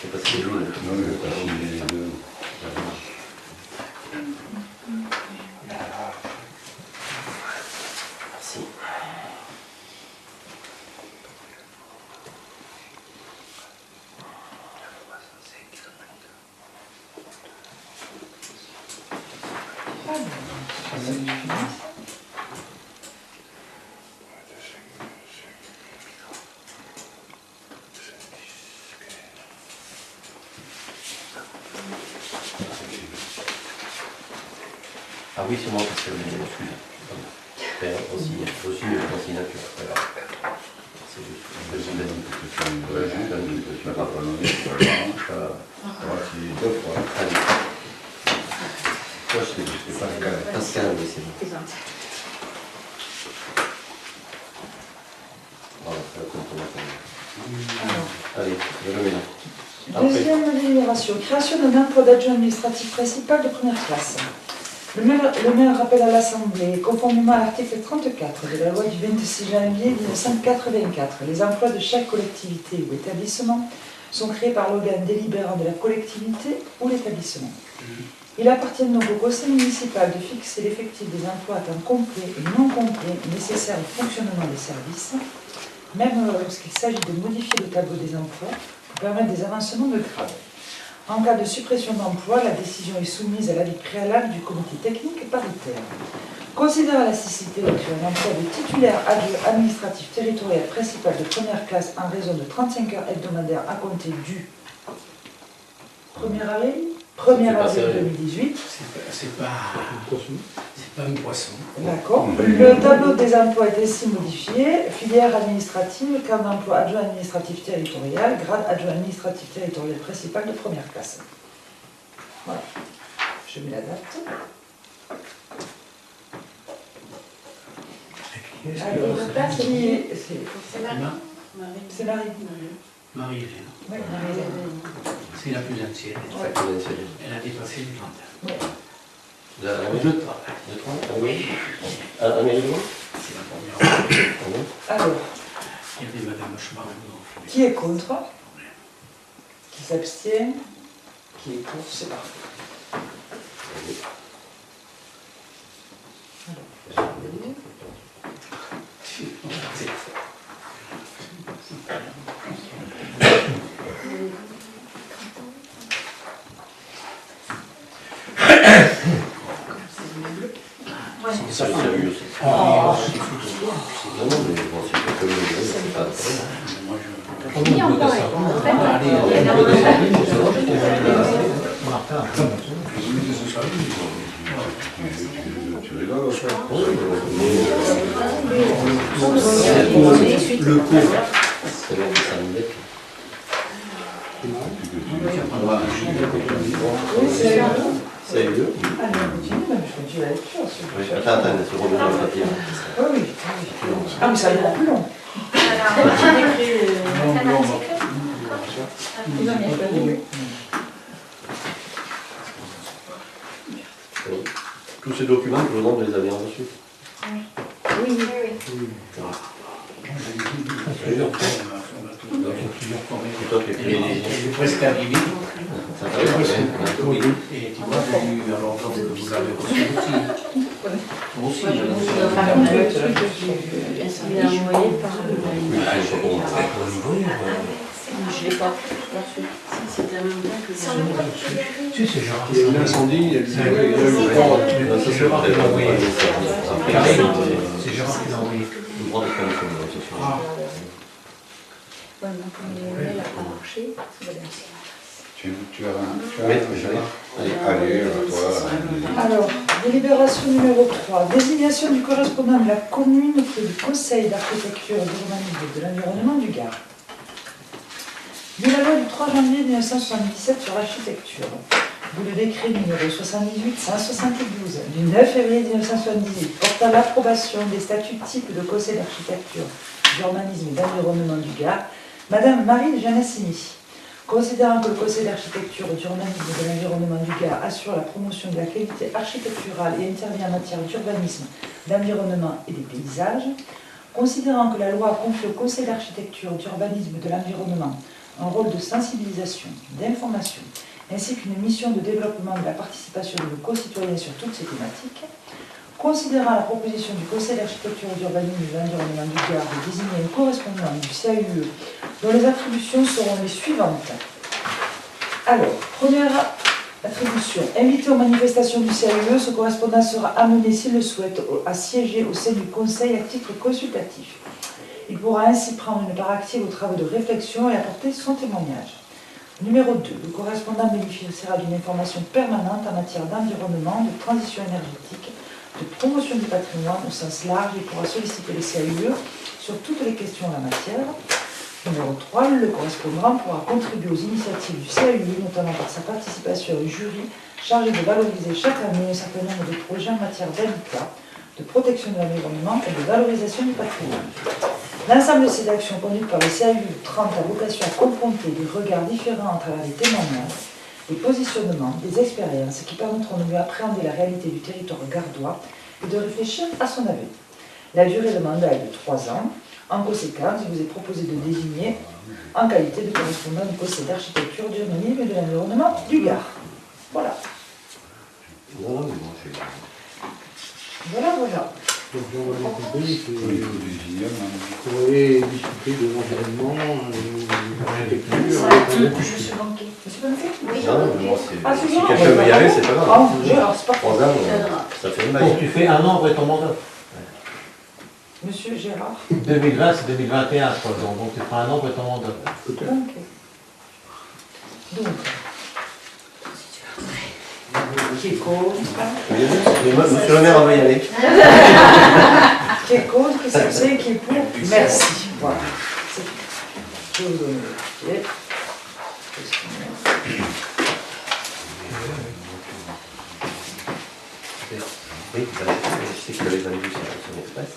C'est parce que nous, les deux. Merci. Ah oui, c'est moi parce que excuse. Aussi la signature. Voilà. C'est juste. Tu n'as pas prononcé, deux fois. Allez. Toi, je sais pas. Pascal, oui, c'est bon. Voilà, ça va comme allez, je le mets là. Deuxième délibération, création d'un emploi d'adjoint administratif principal de première classe. Le maire rappelle à l'Assemblée, conformément à l'article 34 de la loi du 26 janvier 1984, les emplois de chaque collectivité ou établissement sont créés par l'organe délibérant de la collectivité ou l'établissement. Il appartient donc au conseil municipal de fixer l'effectif des emplois à temps complet et non complet nécessaires au fonctionnement des services, même lorsqu'il s'agit de modifier le tableau des emplois pour permettre des avancements de grade. En cas de suppression d'emploi, la décision est soumise à l'avis préalable du comité technique paritaire. Considérant la nécessité de créer un emploi de titulaire adjoint administratif territorial principal de première classe en raison de 35 heures hebdomadaires à compter du 1er avril 2018. C'est pas un poisson. D'accord. Le tableau des emplois est ainsi modifié. Filière administrative, cadre d'emploi adjoint administratif territorial, grade adjoint administratif territorial principal de première classe. Voilà. Je mets la date. Alors, c'est Marie. C'est Marie. Marie-Hélène. Oui, Marie-Hélène. C'est la plus ancienne. Ouais. Elle a dépassé les 30 ans. Ouais. De travail. Ah oui. C'est la première. Alors, Il y avait Madame Schmarou. qui est contre? Qui s'abstient? Qui est pour? C'est parfait. C'est sérieux aussi. Oh. Non, non, mais bon, c'est pas comme c'est pas. Qui en parle? Tu rigoles, ça? Le cours. C'est bon, ça me met. Oui, c'est Sérieux? Ah, mais je continue la lecture. Oui, attends, se remet dans le papier. Oui, oui. Ah, mais ça va être plus long. Tous ces documents, je vous demande de les avoir reçus. Oui. C'est toi qui es privilégié. Elle est presque arrivée. Ça t'arrive Oui. Et tu vois, j'ai eu alors donc vous l'avez reçu aussi. Moi aussi, je l'ai reçu. Par contre, le truc que j'ai envoyé par je l'ai pas reçu. C'était un même temps que Si, c'est Gérard. Il y a eu l'incendie, il y a eu C'est Gérard qui l'a envoyé. C'est Gérard qui l'a envoyé. Le droit de connexion, c'est sûr. Ouais, donc le mail n'a pas marché. Tu as Maître Gérard. Allez, toi. Alors, délibération numéro 3. Désignation du correspondant de la commune auprès du Conseil d'architecture, d'urbanisme et de l'environnement du Gard. Vu la loi du 3 janvier 1977 sur l'architecture, vu le décret numéro 78-172 du 9 février 1978 portant l'approbation des statuts types de Conseil d'architecture, d'urbanisme et d'environnement du Gard, Madame Marie Janassini Considérant que le Conseil d'architecture, d'urbanisme et de l'environnement du Gard assure la promotion de la qualité architecturale et intervient en matière d'urbanisme, d'environnement et des paysages, considérant que la loi a confié au Conseil d'architecture, d'urbanisme et de l'environnement un rôle de sensibilisation, d'information, ainsi qu'une mission de développement de la participation de nos concitoyens sur toutes ces thématiques, considérant la proposition du Conseil d'architecture et d'urbanisme et de l'environnement du Gard de désigner un correspondant du CAUE dont les attributions seront les suivantes. Alors, première attribution, invité aux manifestations du CAUE, ce correspondant sera amené, s'il le souhaite, à siéger au sein du Conseil à titre consultatif. Il pourra ainsi prendre une part active aux travaux de réflexion et apporter son témoignage. Numéro 2, le correspondant bénéficiera d'une information permanente en matière d'environnement, de transition énergétique, de promotion du patrimoine au sens large et pourra solliciter les CAUE sur toutes les questions en la matière. Numéro 3, le correspondant pourra contribuer aux initiatives du CAUE, notamment par sa participation au jury chargé de valoriser chaque année un certain nombre de projets en matière d'habitat, de protection de l'environnement et de valorisation du patrimoine. L'ensemble de ces actions conduites par le CAUE 30 a vocation à confronter des regards différents à travers les témoignages, des positionnements, des expériences qui permettront de mieux appréhender la réalité du territoire gardois et de réfléchir à son avenir. La durée de mandat est de 3 ans. En conséquence, il vous est proposé de désigner en qualité de correspondant du Conseil d'architecture, d'urbanisme et de l'environnement du Gard. Voilà. Voilà. Donc on va bien compris que vous pourrez discuter de l'environnement, l'architecture, Je suis manqué. Je suis manqué. Non, moi, Ah, si c'est quelqu'un veut y aller, c'est pas grave. Ah, Gérard, c'est pas 3 ans, ça fait une Donc bague. tu fais un an après ton mandat. Monsieur Gérard. 2020, c'est 2021, je crois. Donc tu feras un an après ton mandat. Ok. Donc. Qui est contre? Monsieur le maire, on va y aller. Qui est contre? Qui s'abstient? Qui est pour? Merci. Voilà. C'est tout. Je vais vous donner le papier. Oui, je sais que les amis du Sélection Express.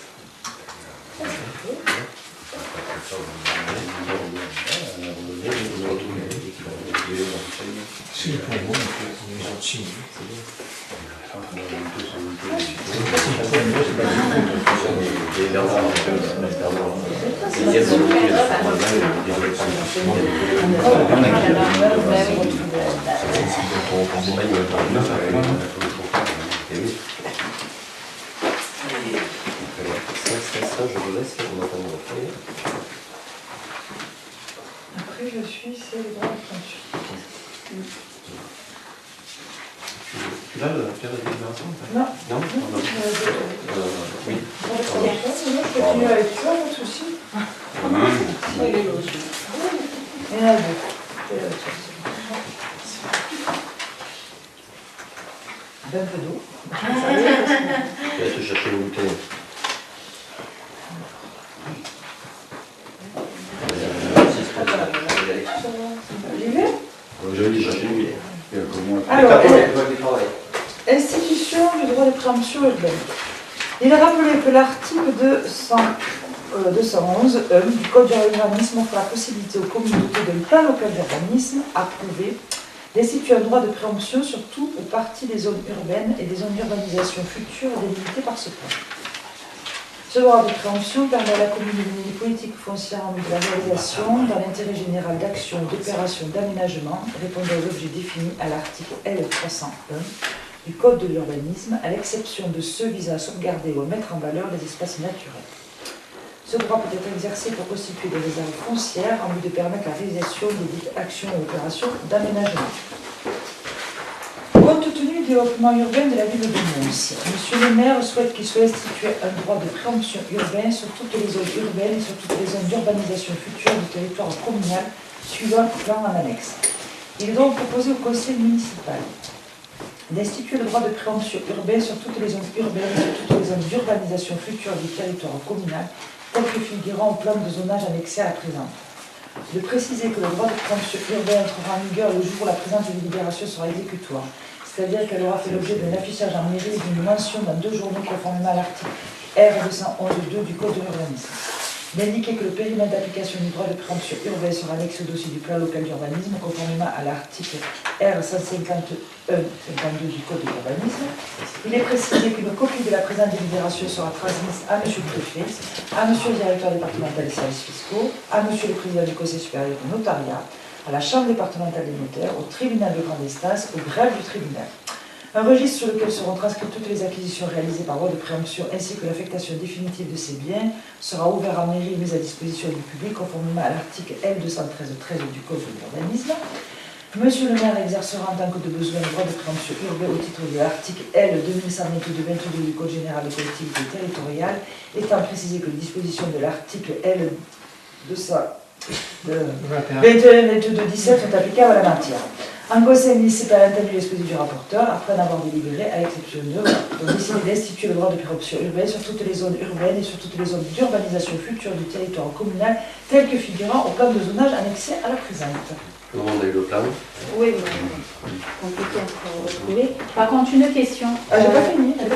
Ça, je vous laisse, on attend mon frère. Après, je suis, c'est les droits de peinture. Tu l'as, la délibération? Non. Non. Oui. Je continue avec toi, pas de souci. Et là, d'un peu d'eau. Je vais te chercher une bouteille. Je vais te chercher une bouteille. Alors, institution du droit de préemption urbaine. Il est rappelé que l'article 211 du Code de l'urbanisme offre la possibilité aux communautés d'un plan local d'urbanisme approuvé d'instituer un droit de préemption sur tout ou partie des zones urbaines et des zones d'urbanisation futures délimitées par ce plan. Ce droit de préemption permet à la commune de mener des politiques foncières en vue de la réalisation, dans l'intérêt général d'actions et d'opérations d'aménagement, répondant aux objets définis à l'article L301 du Code de l'urbanisme, à l'exception de ceux visant à sauvegarder ou à mettre en valeur les espaces naturels. Ce droit peut être exercé pour constituer des réserves foncières en vue de permettre la réalisation des dites actions ou opérations d'aménagement. Compte tenu du développement urbain de la ville de Mons, Monsieur le maire souhaite qu'il soit institué un droit de préemption urbain sur toutes les zones urbaines et sur toutes les zones d'urbanisation future du territoire communal suivant le plan en annexe. Il est donc proposé au conseil municipal d'instituer le droit de préemption urbain sur toutes les zones urbaines et sur toutes les zones d'urbanisation future du territoire communal tel que figurant au plan de zonage annexé à la présente. De préciser que le droit de préemption urbain entrera en vigueur le jour où la présente délibération sera exécutoire, c'est-à-dire qu'elle aura fait l'objet d'un affichage en mairie et d'une mention dans 2 journaux conformément à l'article R211.2 du Code de l'urbanisme. d'indiquer que le périmètre d'application du droit de préemption urbain sera annexé au dossier du plan local d'urbanisme conformément à l'article R 151-52 du Code de l'urbanisme. Il est précisé qu'une copie de la présente délibération sera transmise à M. le préfet, à M. le directeur départemental des services fiscaux, à M. le président du Conseil supérieur du notariat, à la Chambre départementale des notaires, au tribunal de grande instance, au greffe du tribunal. Un registre sur lequel seront transcrites toutes les acquisitions réalisées par voie de préemption ainsi que l'affectation définitive de ces biens sera ouvert à mairie et mise à disposition du public conformément à l'article L213-13 du Code de l'urbanisme. Monsieur le maire exercera en tant que de besoin le droit de préemption urbain au titre de l'article L2122-22 du Code général des collectivités territoriales, étant précisé que les dispositions de l'article L21-22-17 sont applicables à la matière. Un conseil municipal entendu l'exposé du rapporteur, après en avoir délibéré, à l'exception de décider d'instituer le droit de préemption urbaine sur toutes les zones urbaines et sur toutes les zones d'urbanisation future du territoire communal, telles que figurant au plan de zonage annexé à la présente. Tout le monde a eu le plan? Oui, compliqué pour retrouver. Par contre, une question. Elle n'est pas finie. Elle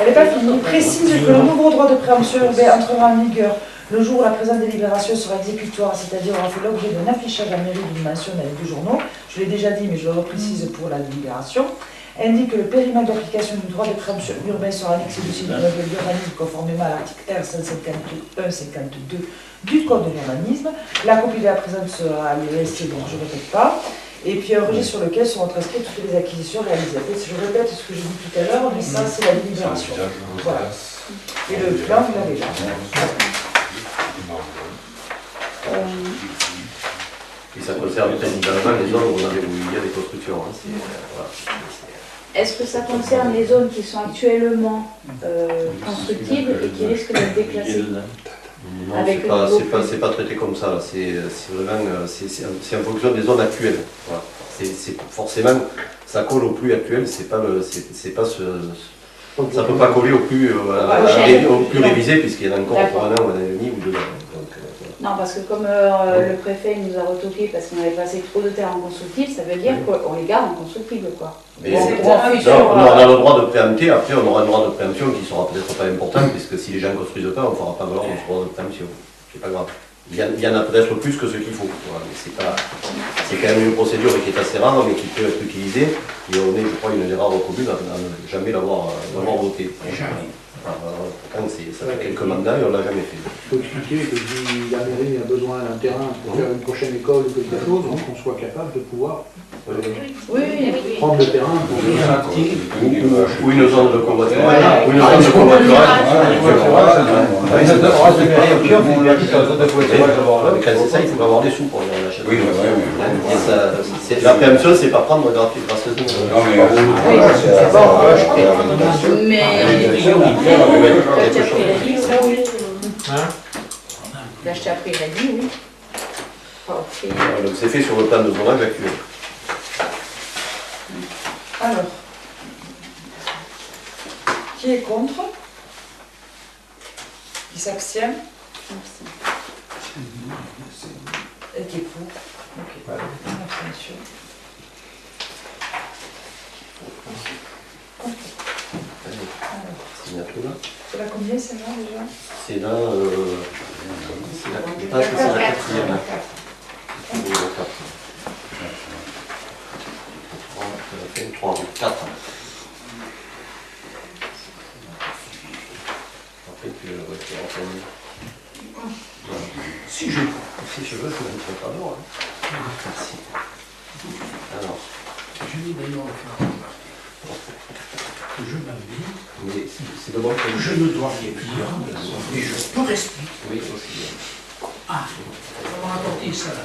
n'est pas finie. Précise que le nouveau droit de préemption urbain entrera en vigueur le jour où la présente délibération sera exécutoire, c'est-à-dire aura fait l'objet d'un affichage à mairie d'une mention dans les deux journaux, je l'ai déjà dit mais je le reprécise pour la délibération, indique que le périmètre d'application du droit de préemption urbain sera annexé au dossier du modèle d'urbanisme conformément à l'article R 151-52 du Code de l'urbanisme. La copie de la présente sera laissée, donc je ne répète pas. Et puis un registre sur lequel seront transcrites toutes les acquisitions réalisées. Je répète ce que j'ai dit tout à l'heure, mais ça c'est la délibération. Voilà. Et le plan, vous l'avez là. Et ça concerne principalement les zones où il y a des constructions. Hein. Voilà. Est-ce que ça concerne les zones qui sont actuellement constructibles et qui risquent d'être déclassées? Non, c'est pas traité comme ça. C'est vraiment c'est en fonction des zones actuelles. Voilà. C'est forcément ça colle au plus actuel. C'est pas ça peut pas coller au plus révisé puisqu'il y en a encore pour un an ou un an et demi ou 2 ans. Non, parce que comme le préfet nous a retoqué parce qu'on avait passé trop de terres en constructible, ça veut dire qu'on les garde en constructible, quoi. Mais on a le droit de préempter, après on aura un droit de préemption qui sera peut-être pas important, puisque si les gens ne construisent pas, on ne fera pas valoir notre droit de préemption. C'est pas grave. Il y en a peut-être plus que ce qu'il faut. Voilà. C'est quand même une procédure qui est assez rare, mais qui peut être utilisée. Et on est, je crois, une des rares communes à ne jamais l'avoir voté. Quand ça fait quelques mandats et on ne l'a jamais fait. Il faut expliquer que si la mairie a besoin d'un terrain pour faire une prochaine école ou quelque chose, donc on soit capable de pouvoir prendre le terrain pour ou une zone de covoiturage. Ou une zone de covoiturage. Quand c'est ça, il faut avoir des sous pour aller en acheter. La préemption, c'est pas prendre gracieusement. L'acheter après, il a dit oui. Donc c'est fait sur le plan de zonage actuel. Alors, qui est contre? Qui s'abstient? Et qui est pour? Ok. Une abstention. C'est la combien celle-là déjà? C'est là, c'est la quatrième. On fait 3 ou 4. Après tu le renseignes. Si je veux, je ne serai pas loin. Merci. Alors. Je dis d'ailleurs que je m'habille. Mais c'est d'abord que je ne dois rien dire, mais je peux rester. Oui, aussi. Ah, on va rapporter ça là.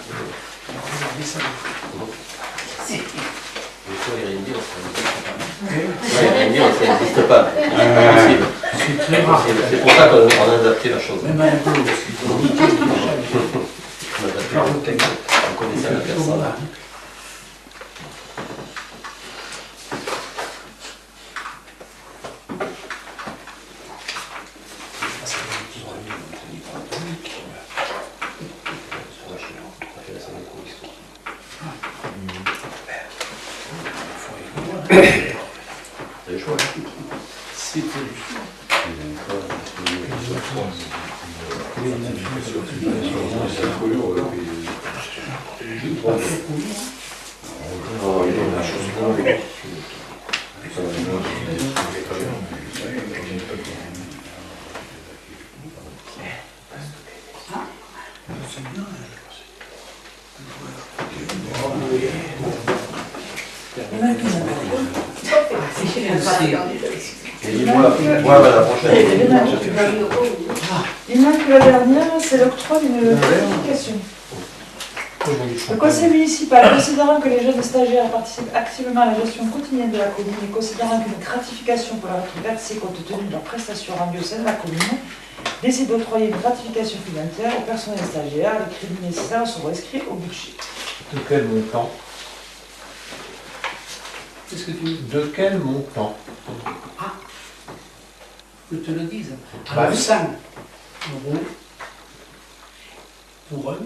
On va regarder ça là. Il faut rien dire, rien dire, ça n'existe pas. C'est très rare. C'est pour ça qu'on a adapté la chose. Même un peu aussi. On a adapté le texte. On connaissait la personne. Il manque la dernière, c'est l'octroi d'une gratification. Le conseil municipal, considérant que les jeunes stagiaires participent activement à la gestion quotidienne de la commune et considérant qu'une gratification pour leur être versée compte tenu de leurs prestations rendues au sein de la commune, décide d'octroyer une gratification financière au personnel stagiaire. Les crédits nécessaires seront inscrits au budget. De quel montant? Qu'est-ce que tu dis? De quel montant? Ah, que te le dise. Bah, Alors 100 euros pour un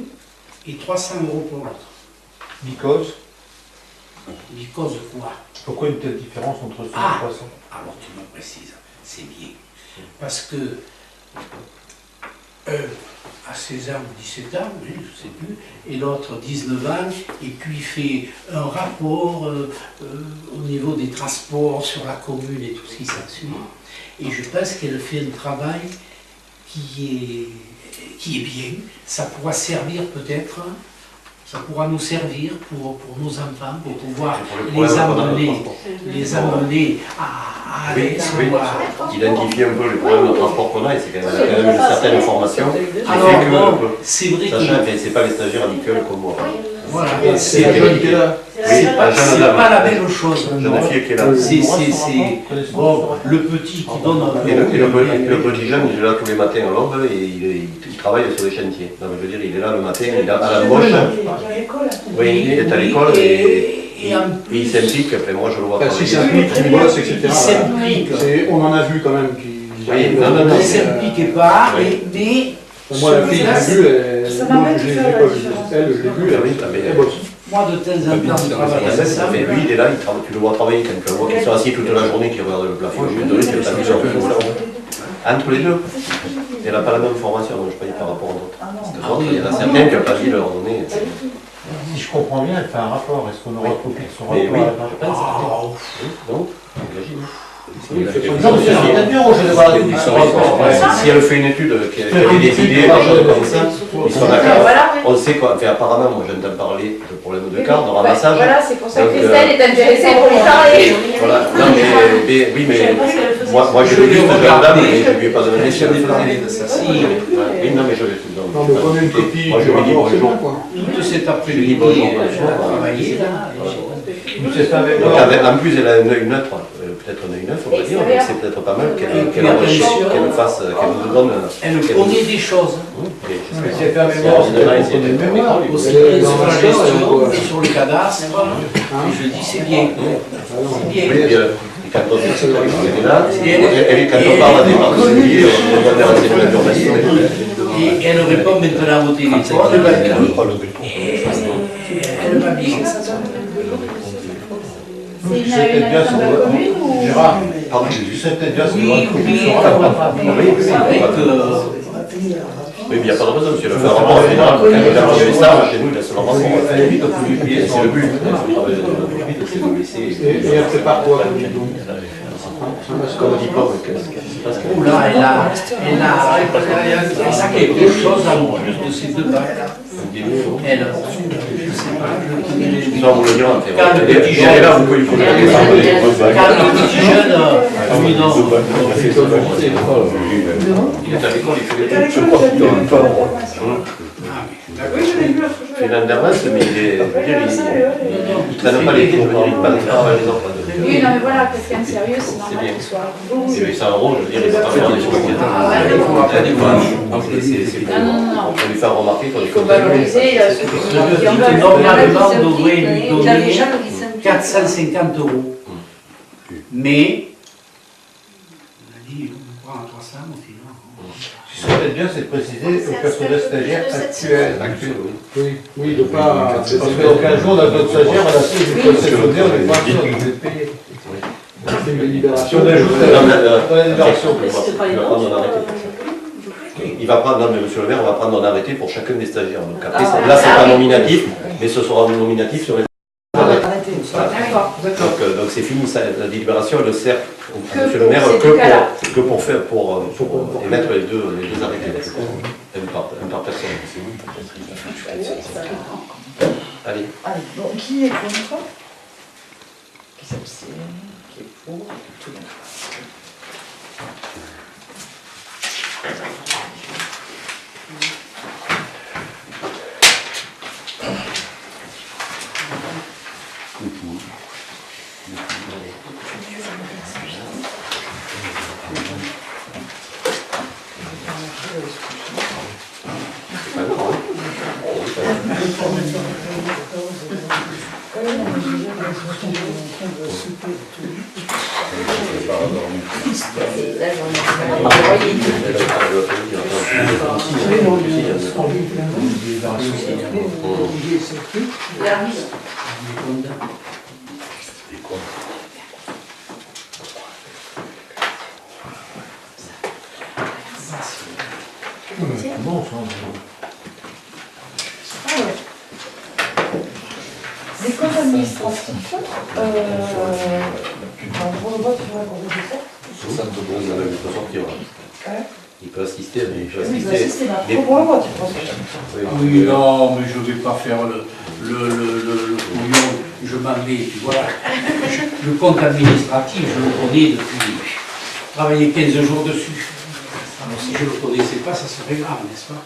et 300 euros pour l'autre. Because? Because quoi? Pourquoi une telle différence entre 100 Ah. et 300? Alors tu me précises, c'est bien. Parce que un a 16 ans ou 17 ans, oui, je ne sais plus, et l'autre 19 ans, et puis il fait un rapport au niveau des transports sur la commune et tout ce qui s'ensuit. Et je pense qu'elle fait un travail qui est bien. Ça pourra servir peut-être, ça pourra nous servir pour nos enfants, pour pouvoir les amener à aller identifier un peu les problèmes de transport qu'on a, et c'est quand même une certaine formation. Alors bon, c'est vrai que c'est pas les stagiaires habituels comme moi. voilà, C'est la jeune qui est là. c'est pas la même chose. Jeune fille qui est là. C'est bon, le petit qui donne Et le petit jeune, il est là tous les matins à l'aube et il travaille sur les chantiers. Non, mais je veux dire, il est là le matin, il est à la moche. Oui, il est à l'école et il s'implique. Après, moi, je le vois Enfin, si travailler. s'implique, il bosse, etc. il s'implique. On en a vu quand même qui. Oui, non. Il ne s'implique pas, Oui. mais Moi, la fille, je l'ai vue, Ça moi, m'arrête je de l'ai faire la pas vue. différence. Elle, je l'ai vue, elle bosse. moi de temps en temps, je travaille avec ça. Mais lui, il est là, tu le vois travailler quand tu le vois qu'ils sont assis toute la journée, qui regardent le plafond. Je lui donne qu'il a mis sur le entre les deux. Elle n'a pas la même formation, donc je peux dire par rapport aux autres. Les autres, il y en a certains qui n'ont pas dit leur donner. Si je comprends bien, elle fait un rapport. Est-ce qu'on aura copié son Mais rapport oui, à la je pense. Donc, imagine. Non, mais c'est bien, je vais voir. Si elle fait une étude qui a des idées, des choses comme ça, ils sont d'accord. On sait quoi. Enfin, apparemment, moi j'entends parler de problèmes de carte, de ramassage. Voilà, c'est pour ça que Donc, Christelle est intéressée pour lui parler. Voilà. Non, mais oui, mais moi je l'ai vu ce jeune-là, mais je ne lui ai pas demandé si elle faisait ça. Oui, non, mais je l'ai tout Non, mais quand même une copie. Moi je lui dis bonjour. Toute cet Je lui après-midi, dis bonjour. elle a travaillé là. C'est avec Donc, en plus, elle a un œil neutre, peut-être un œil neuf, on va dire, donc c'est peut-être pas mal qu'elle nous donne. Elle connaît des choses. Si elle fait un mémoire, c'est une mémoire. Aussi bien sur la gestion que sur le cadastre. Et je dis c'est bien. C'est Oui, bien. quand on est là, et quand on parle à des particuliers, on va faire un séminaire d'urbanisme. Et elle répond maintenant au téléphone. Et elle va bien. C'est une habitation de la commune ou... Gérard, Pardon, tu sais peut-être bien ce Oui, c'est vrai que oui, mais il n'y a pas de raison, monsieur. Le faire rapport général, quand on a reçu ça, chez nous, il a ce rapport. À la limite, on peut lui payer. C'est le but. C'est de laisser. Et elle prépare quoi comme diplôme? Comme diplôme, parce que. oh là, elle a quelque chose en plus de ces deux balles. Elle, je sais pas, Non, vous le direz, en fait. Quand le petit jeune, Et là, vous pouvez lui poser la question. quand le petit jeune, lui non. Il est à l'école, il fait Il est à des l'école, trucs. il a une formation. Oui, je l'ai vu l'autre jour. C'est l'internat, mais il traîne pas les pieds, je veux dire, il passe pas les autres. Oui, non, mais voilà, quelqu'un de sérieux, c'est normal bien. qu'il soit... Et ça, en gros, je veux dire, il va pas faire des choses. On peut lui faire remarquer qu'on Il faut valoriser ceux qui en veulent. Normalement, on devrait lui donner 450 euros. Mais, on a dit, on prend à 300 au final. Ce qui serait bien, c'est de préciser au personnel stagiaire actuel. Oui, de pas. Parce qu'aucun jour, dans notre stagiaire, on a fait des procédures, on n'est pas sûr de les payer. C'est une Si libération. on ajoute dans la libération, C'est pas les Il il va prendre, non mais monsieur le maire, on va prendre un arrêté pour chacun des stagiaires. Donc après, là c'est pas nominatif, mais ce sera nominatif sur les Arrêtez. D'accord. donc c'est fini, la délibération elle sert Que monsieur le pour maire ces deux cas-là. que pour faire pour émettre les deux arrêtés. Un par personne. Allez. Allez, bon, qui est contre? Qui s'abstient? Qui est pour? Tout le monde. Les comptes administratifs, on voit sur la cour de ça. 72, il peut sortir. Il peut assister, mais il peut Oui, il va assister. assister, mais pour le vote, je pense. Oui, non, mais je ne vais pas faire le couillon, je m'en vais, tu vois. Le compte administratif, je le connais depuis. Travaillé 15 jours dessus. Alors si je ne le connaissais pas, ça serait grave, n'est-ce pas?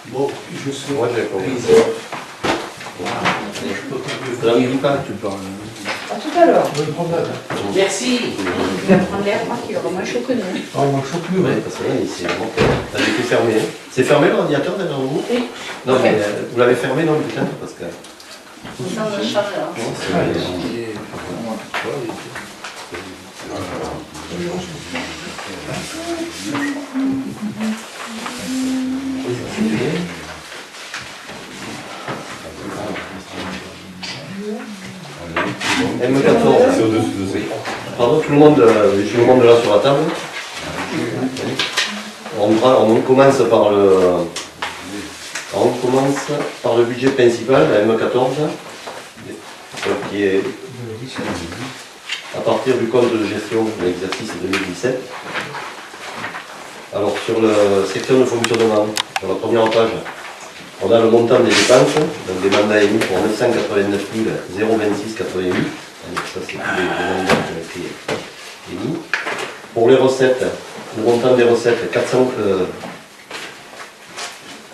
Bon, je suis Moi, j'ai compris. plaisir. Voilà, je peux pas Madame dire. Dupin, tu parles. À tout à l'heure. Merci. Il va prendre l'air tranquille, il aura moins chaud que nous. Oui, parce que là, c'est vraiment. T'as été fermé. C'est fermé l'ordinateur derrière vous? Oui. Non, mais vous l'avez fermé, non, putain, parce que. Ça me change, hein. Non, c'est M14. C'est au-dessus de ça. Pardon, tout le monde là sur la table. On commence par le budget principal, la M14, qui est à partir du compte de gestion de l'exercice 2017. Alors sur le secteur de fonctionnement, sur la première page, on a le montant des dépenses, donc des mandats émis pour 989 026,88. Ça c'est tous les mandats qui ont été émis. Pour les recettes, le montant des recettes, 1 082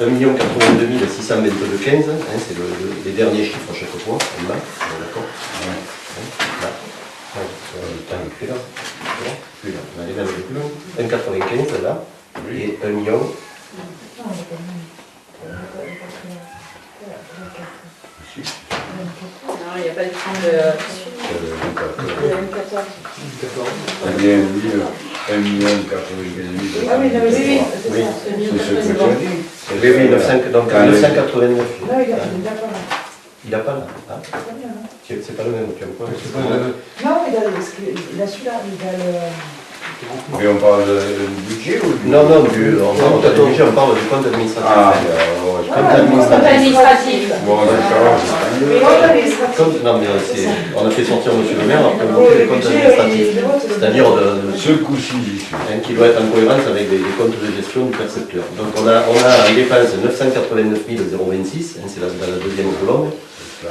622,15, c'est les derniers chiffres à chaque fois, en bas, d'accord. Là. Le temps est plus là. Plus là. On a les mêmes plus. 1,95 là. Et 1 million. Non, il n'y a pas de temps de M14. Eh bien, oui, 1 million 95 000. Ah oui, non, mais Oui, c'est oui. ça. C'est ce que tu as dit. Oui, oui, 989. Non, il a pas là. Il n'a pas là. Ah, C'est pas bien, hein. c'est pas le même, tu as quoi? Non, il a celui-là, il a le... Mais on parle du budget ou du... Non, non, on parle pas du budget, on parle du compte administratif. Ah, alors, Compte Compte administratif. bon, d'accord. Non, mais on a fait sortir monsieur le maire après monter les comptes administratifs. C'est-à-dire Ce coup-ci, qui doit être en cohérence avec les comptes de gestion du percepteur. Donc on a en dépense 989 026, c'est la deuxième colonne.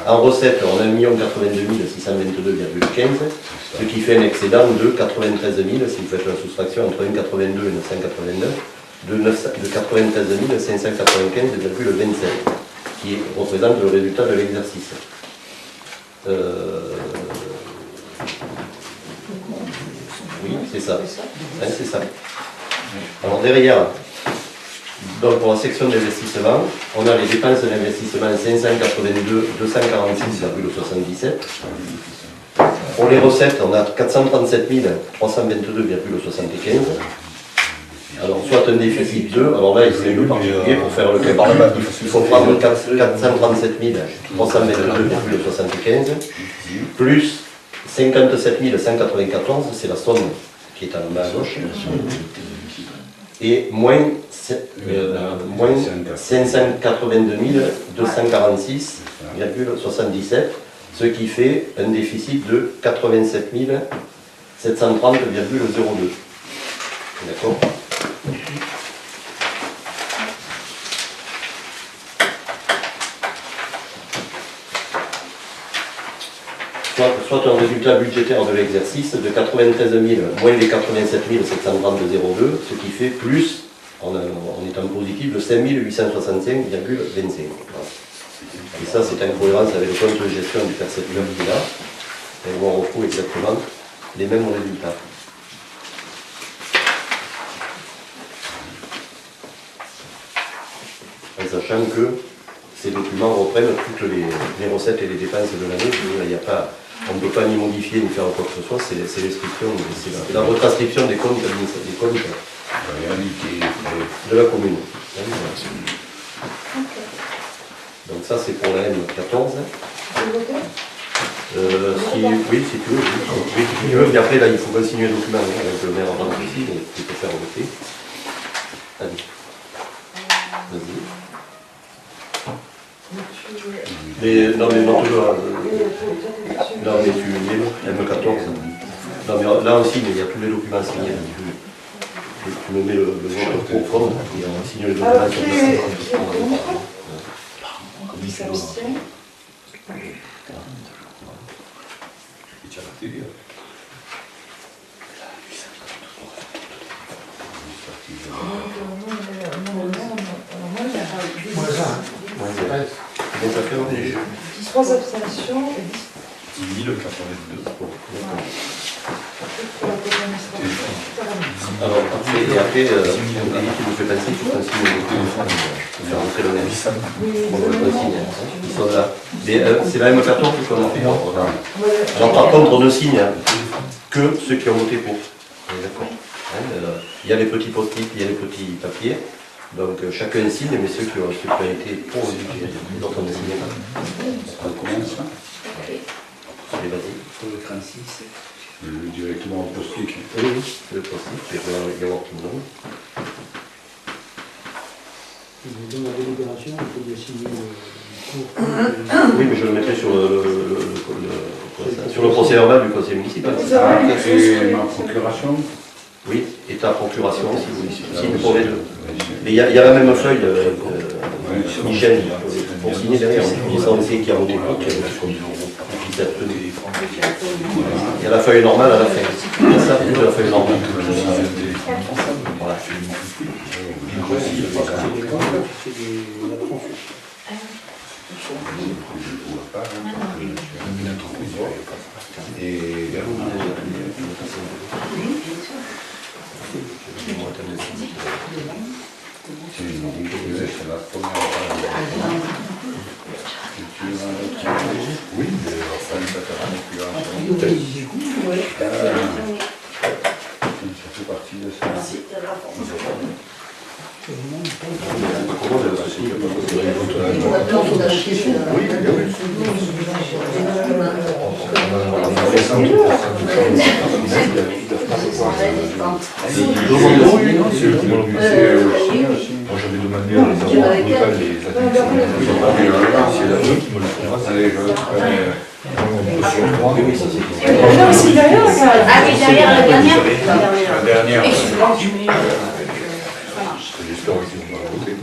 En recette, on a 1 082 622,15, ce qui fait un excédent de 93 000, si vous faites la soustraction entre 1,82 et 989, de 93 595,27, qui représente le résultat de l'exercice. Oui, c'est ça. C'est ça. Alors derrière, donc pour la section d'investissement, on a les dépenses d'investissement 582 246,77. Pour les recettes, on a 437 322,75. Alors soit un déficit 2, alors là c'est le particulier pour faire le calcul. Il faut prendre 437 322,75 plus 57 194, c'est la somme qui est en bas à gauche. et moins 582 246,77, ce qui fait un déficit de 87 730,02. D'accord ? Soit un résultat budgétaire de l'exercice de 93 000 moins les 87 732,02, ce qui fait plus, en étant positif, de 5 865,25. Et ça, c'est en cohérence avec le compte de gestion du percepteur qu'il a, et où on retrouve exactement les mêmes résultats. En sachant que ces documents reprennent toutes les recettes et les dépenses de l'année. On ne peut pas ni modifier ni faire quoi que ce soit, c'est l'inscription, c'est la retranscription des comptes de la commune. Donc ça c'est pour la M14. Oui, si tu veux. Oui, si tu veux, mais après là il faut signer le document avec le maire en rentrant ici, donc tu peux faire voter. Allez. Vas-y. Non mais tu mets M14. Non mais là aussi, mais il y a tous les documents signés. Tu me mets le vote au fond et on signe les documents sur place. 3 abstentions et 10 082. Alors, après, qui nous fait passer, je pense qu'il faut faire rentrer le même. On le consigne, ils sont là. C'est la M14 qu'on a fait. Alors, par contre, on ne signe que ceux qui ont voté pour. D'accord. Il y a les petits post-it, il y a les petits papiers. Donc chacun signe, mais ceux qui ont été pour le budget, les autres ne signent pas. On commence. Allez, vas-y. Directement au post-it. Oui, c'est le post-it, il va y avoir tout le monde. Dans la délibération, il faut bien signer Oui, mais je le mettrai sur le procès verbal du conseil municipal. Et ma procuration. Oui, et ta procuration, si vous signez pour les deux. Mais il y a la même feuille, Michel, pour signer derrière. Il sait qui a voté pour, qui a voté contre. Qui s'est abstenu. Il y a la feuille normale à la fin. Il y a ça, plus la feuille normale. Voilà. C'est la première. Oui, mais enfin, ça fait partie de ça. Moi j'avais demandé à les avoir locales les attentions. C'est la eux qui me le font. Allez, je non, c'est derrière ça. Ah oui, derrière la dernière. la dernière. Excuse-moi. J'espère aussi qu'on va voter.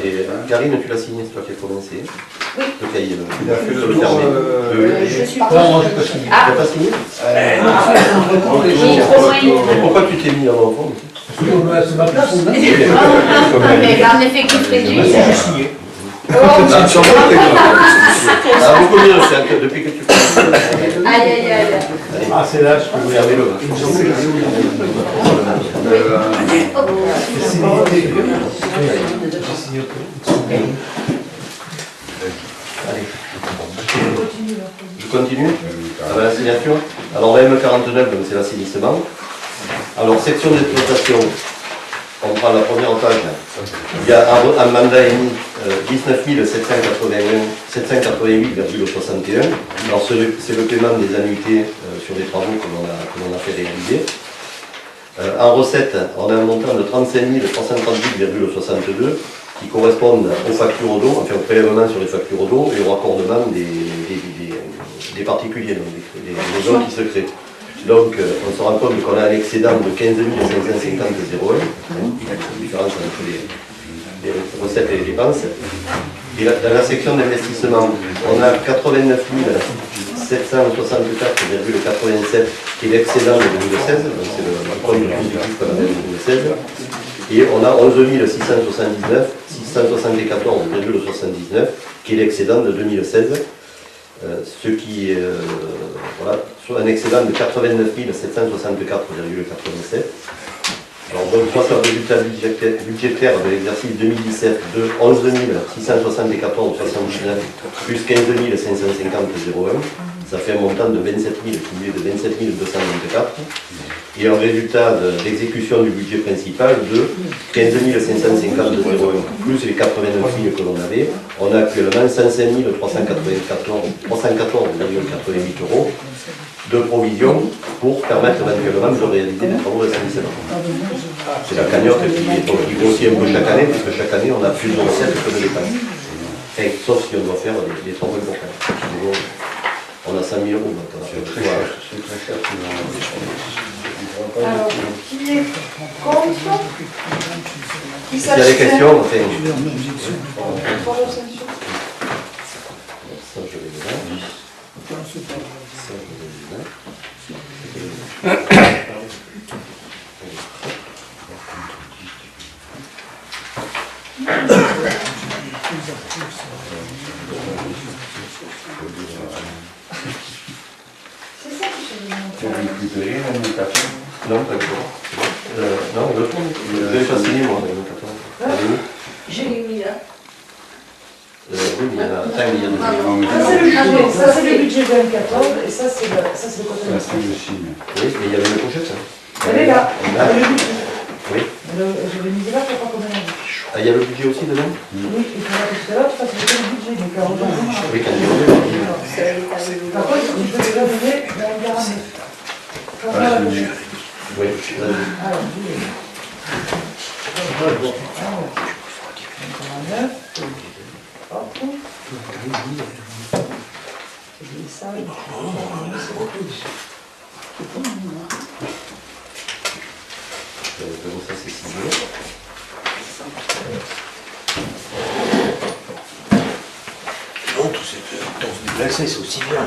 Et Karine, tu l'as signé, c'est toi qui as commencé. Oui. Le cahier, Il a fait le tour. Je suis pas. Non, moi je peux signer. Tu n'as pas signé? J'ai trop loin. Et pourquoi tu t'es mis en enfant? C'est ma place. Mais en effectif réduit. J'ai signé. Oh. Ah, beaucoup mieux, c'est depuis que tu fais. Aïe, aïe, aïe. Ah, c'est là, je peux vous Fermez-le. J'ai signé. Allez. Je continue? 9, donc c'est l'assainissement. Alors, section d'exploitation, on prend la première page. Il y a un mandat émis 19 788,61. Alors, c'est le paiement des annuités sur les travaux que l'on a fait réaliser. En recette, on a un montant de 35 338,62 qui correspondent aux factures d'eau, enfin au prélèvement sur les factures d'eau et au raccordement des particuliers, donc des zones qui se créent. Donc on se rend compte qu'on a un excédent de 15 550,01, différence entre les recettes et les dépenses. Et dans la section d'investissement, on a 89 764,87 qui est l'excédent de 2016, donc c'est le compte de positif qu'on avait en 2016. Et on a 11 674,79 qui est l'excédent de 2016, ce qui est soit un excédent de 89 764,87. Alors donc soit sur le résultat budgétaire de l'exercice 2017 de 11 674,79 plus 15 550,01, ça fait un montant de 27 000, cumulé de 27 224. Et un résultat d'exécution du budget principal de 15 550,01 plus les 89 000 que l'on avait. On a actuellement 105 314,88 euros de provision pour permettre éventuellement de réaliser des travaux d'assainissement. C'est la cagnotte qui grossit un peu chaque année, puisque chaque année on a plus de recettes que de dépenses. Sauf si on doit faire des travaux importants. On a 5 000 euros maintenant. C'est très cher. Alors, qui est contre? Qui s'il y a des questions, enfin, ça je vais le dire. C'est ça que je veux dire. Tu as récupéré l'augmentation? Non, pas du tout. Non, le fond, je vais pas signer moi, J'ai mis là. oui, mais il y en a un, il y a deux. Ça c'est le budget 2014 et ça c'est le côté. Ça, c'est le signe. Oui, mais il y avait une pochette. Elle est là. Là. Le budget. Oui. Je vais me dire là, je ne sais pas combien elle a. Ah, il y a le budget aussi dedans? Oui, il faudra que tout à l'heure tu fasses le budget. Donc, aujourd'hui, Oui, quand il y a par contre, tu peux déjà donner dans le garage. Oui, Alors, ça c'est signé. Non, tous ces temps se déplacer, c'est aussi bien.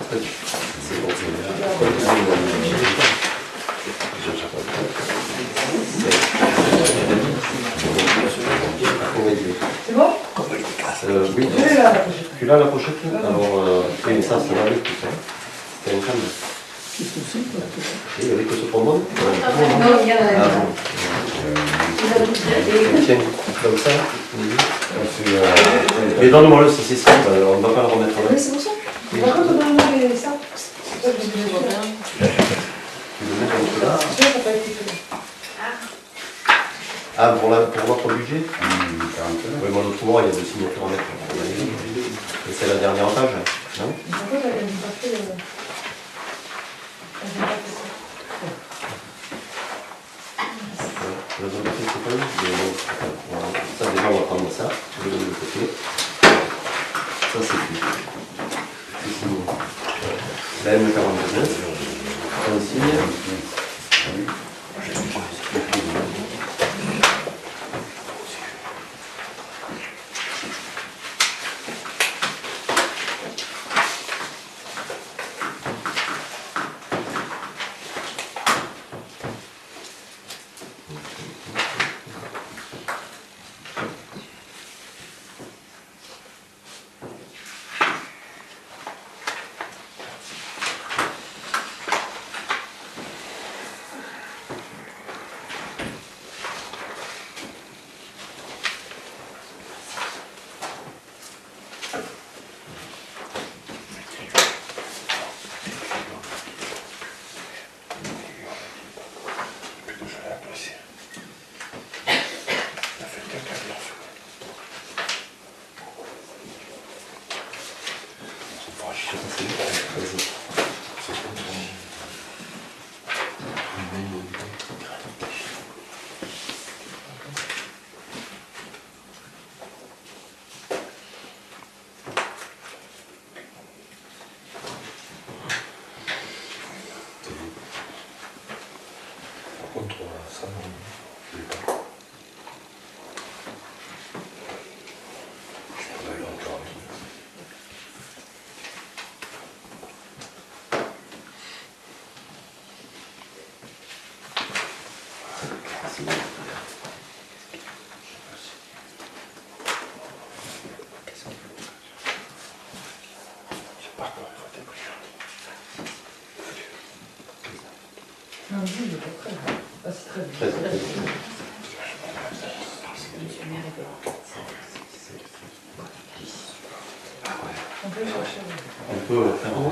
C'est bon, c'est bien. c'est bon? Oui. Je vais là, la prochaine. Tu l'as la pochette? Alors, oui, mais ça, c'est la liste, tout ça. C'est un câble. Il y avait que ce bonbon? Non, il y a Ah bon. Tiens, comme ça. Mais donne-moi-le si c'est ça, on ne va pas le remettre là. Oui, c'est pour ça. Par contre, donne-moi ça. C'est ça que je vais dire. Tu le mets comme cela. Ça n'a pas été fait. Ah, pour votre budget? Oui, moi, l'autre mois, il y a deux signatures à mettre. Et c'est la dernière page, non? Pourquoi j'avais pas fait le... Le bon côté, c'est pas lui, mais bon, voilà. Ça, déjà, on va prendre ça, je vais donner le côté. Ça, c'est lui. C'est signé. La M49, on signe. Non, il est pas très bien. Ah, c'est très bien. On peut chercher. On peut faire un...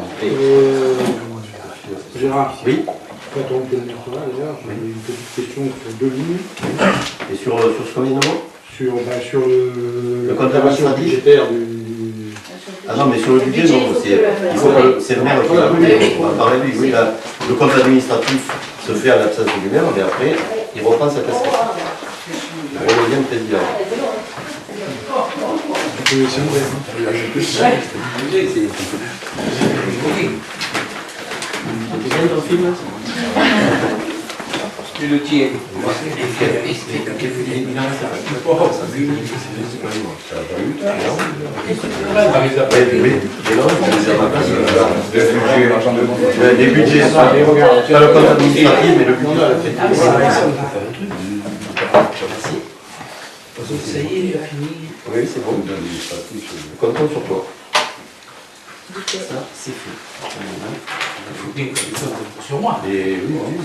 Gérard, Oui. quand on peut le mettre là, d'ailleurs, j'ai une petite question sur 2 lignes. Et sur ce qu'on vient de voir Sur le compte préparation administratif budgétaire du... Ah non, mais sur le budget, non, c'est le maire qui va parler de lui. Oui, là, le compte administratif se fait à l'absence du maire, mais après, il reprend sa casquette. Il redevient président. Tu viens ton film Tu le tiens. Les budgets, pas le compte administratif, mais le budget. Ça y est, il a fini. Oui, c'est bon. Comptons sur toi. Ça, c'est fait. Il faut bien que tu comptes sur moi. Et oui, oui, mais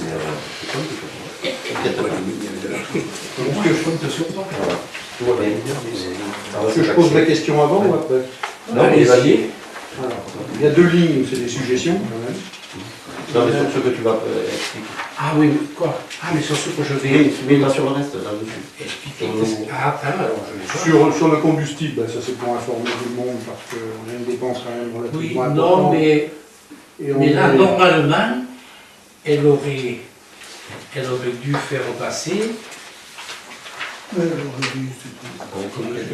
je compte sur toi. Est-ce que je compte sur toi? Tout va bien. Est-ce que je pose la question avant ou après? Non, mais vas-y. Alors, il y a 2 lignes où c'est des suggestions. Non, mais sur ce que tu vas expliquer. Ah oui, quoi? Ah, mais sur ce que je vais Oui, mais pas sur le reste, là-dessus. expliquer. Ah, alors je vais Sur le combustible, ça c'est pour informer tout le monde parce qu'on a une dépense quand même Oui, relativement non, importante. mais Et on là, est- normalement, elle aurait dû faire passer.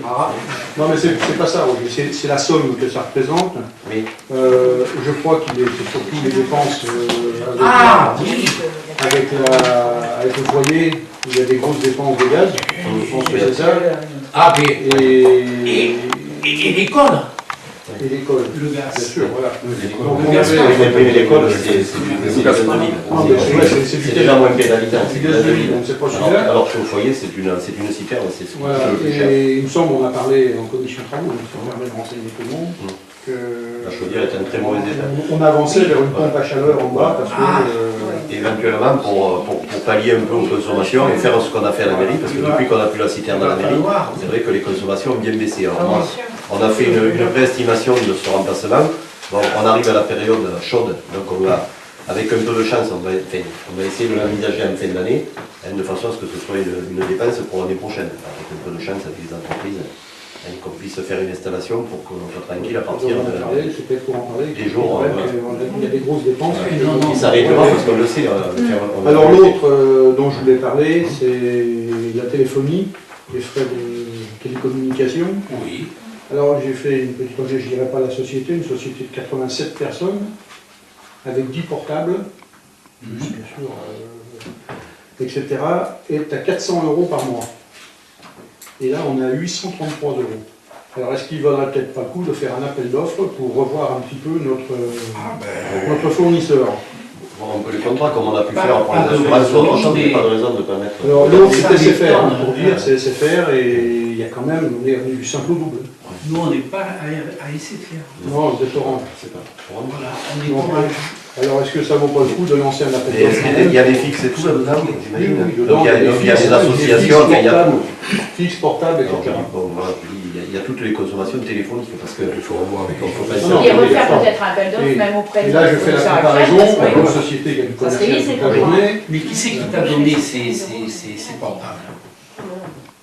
Ah, non mais c'est pas ça, Roger, c'est la somme que ça représente. Oui. Je crois qu'il est c'est surtout les dépenses Oui. avec le foyer, où il y a des grosses dépenses de gaz. Je pense que c'est ça. Ah, mais. Et Et l'école? et l'école. Le Bien gaz. sûr, voilà. Donc, Le on gaz, avait- Oui, mais l'école, c'est du gaz de ville. Ah, mais c'est vrai, c'est du C'est déjà moins pénalisant. C'est du gaz de ville, donc c'est pas celui-là. Alors qu'au foyer, c'est une citerne, c'est Voilà, le plus cher. et il me semble, on a parlé en commission travaux, donc ça permet de renseigner tout le monde, La chaudière est un très mauvais état. on avançait vers une pompe à chaleur en bas parce que Éventuellement, pour pallier un peu aux consommations et faire ce qu'on a fait à la mairie, parce que depuis qu'on a plus la citerne à la mairie, c'est vrai que les consommations ont bien baissé. Alors moi, on a fait une préestimation de ce remplacement. Bon, on arrive à la période chaude, donc on va, avec un peu de chance, on va essayer de l'envisager en fin d'année, de façon à ce que ce soit une dépense pour l'année prochaine. Avec un peu de chance avec les entreprises, qu'on puisse faire une installation pour qu'on soit tranquille à partir c'était pour en parler, des jours. il y a des grosses dépenses. Et ça réglera parce qu'on le sait. Alors l'autre dont je voulais parler, c'est la téléphonie, les frais de télécommunication. Oui. Alors j'ai fait une petite projet, je dirais pas la société, une société de 87 personnes, avec 10 portables, bien sûr, etc. Et tu as 400 € par mois. Et là on a 833 €. Alors est-ce qu'il ne vaudrait peut-être pas le coup de faire un appel d'offres pour revoir un petit peu notre fournisseur? On peut les contrats comme on a pu faire pour les assurances, il n'y a pas de raison de ne pas mettre. Alors l'autre c'est SFR, pour dire, c'est SFR et il y a quand même, on est revenu du simple au double. Nous, on n'est pas à SFR. Non, vous êtes Orange. C'est pas. Voilà, on est Donc, Orange. alors est-ce que ça vaut pas le coup de lancer un appel Mais est-ce d'offres? qu'il y a des fixes et tout là-dedans, j'imagine. Oui, Donc il y a des associations, il y a tout. Fixe, portable, etc. Bon, voilà, il y a toutes les consommations téléphoniques parce qu'il faut revoir avec faut pas Non, Et mais refaire attends. peut-être un appel d'offres, Et- même auprès de Et là, je fais la comparaison avec une ça société qui a du Ça serait commercial easy toute pour la moi. journée. Mais qui c'est qui t'a donné ces portables?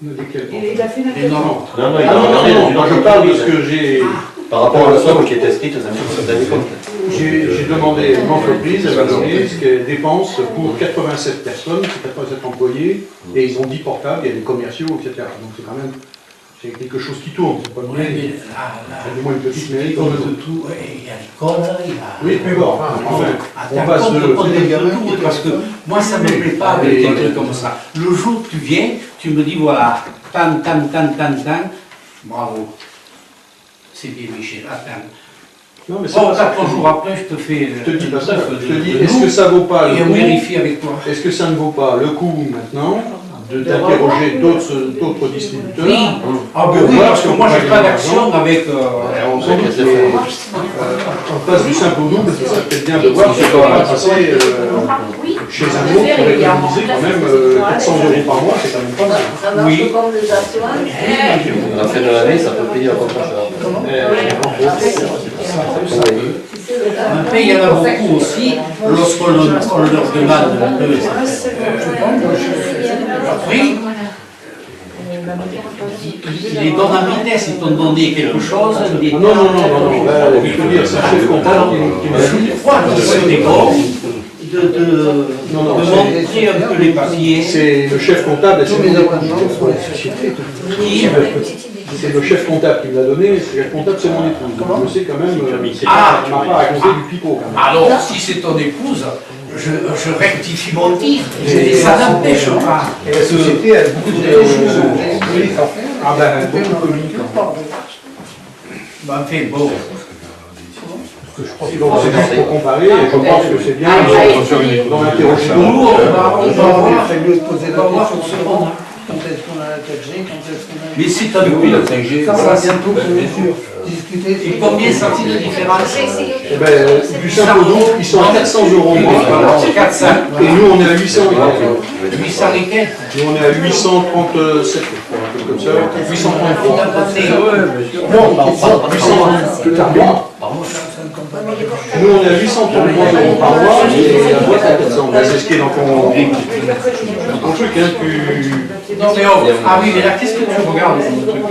Desquels Il a fait une Les appel normes. Non, non, Ah non, je parle de ce que j'ai. Par rapport à la somme qui est inscrite dans les comptes. J'ai demandé à une entreprise à valoriser ce qu'elle dépense pour 87 personnes, 87 employés, et ils ont 10 portables, il y a des commerciaux, etc. Donc c'est quand même quelque chose qui tourne, c'est pas une mairie. C'est du moins une petite mairie comme de tout, il y a l'école, il y a... Oui, mais bon, enfin, on passe de... Parce que moi, ça ne me plaît pas avec des trucs comme ça. Le jour où tu viens, tu me dis, voilà, tan, bravo. C'est bien, Michel, attends. Non, mais bon, 4 jours après, je te fais... Je te dis pas ça, je te dis, est-ce que ça vaut pas le coup... Et on vérifie avec toi. Est-ce que ça ne vaut pas le coup, maintenant, d'interroger d'autres distributeurs? Oui, parce que moi, j'ai pas d'action avec... On passe du simple au double, parce que ça peut être bien de voir si on va passer chez un autre pour économiser quand même 400 € par mois, c'est quand même pas mal. Ça marche comme les assurances. À la fin de l'année, ça peut payer un contrat cher. Après, il y en a beaucoup aussi, lorsqu'on leur demande un peu prix, ils les donnent à vitesse, ils t'ont donné quelque chose. Non, je peux dire, c'est un chef comptable qui m'a dit. De montrer un peu les papiers. C'est le chef comptable, c'est le chef comptable qui me l'a donné, le chef comptable c'est mon épouse. Je sais quand même, c'est pas raconté du pipeau quand même. Alors, si c'est ton épouse, je rectifie mon tir, ça n'empêche pas. Et la société a beaucoup de choses. Ah ben, beaucoup de communicants. Enfin, bon. Donc c'est juste pour comparer, et je pense que c'est bien dans l'interrogatoire. Nous, on va voir. C'est mieux de poser la question sur quand est-ce qu'on a la 4G, quand est-ce qu'on a... Mais si tu as depuis la 5G, ça va bientôt, bien sûr, discuter. Et combien sont-ils de différence? Eh ben, du simple au double, ils sont à 400 € moins. C'est 400. Et nous, on est à 800 800 et quelques. Nous, on est à 837, un peu comme ça. 833. Non, 833. Nous, on est à 833 € par mois et la boîte à 400. C'est ce qui est dans ton truc, hein, Non, mais ah oui, mais là, qu'est-ce que tu regardes?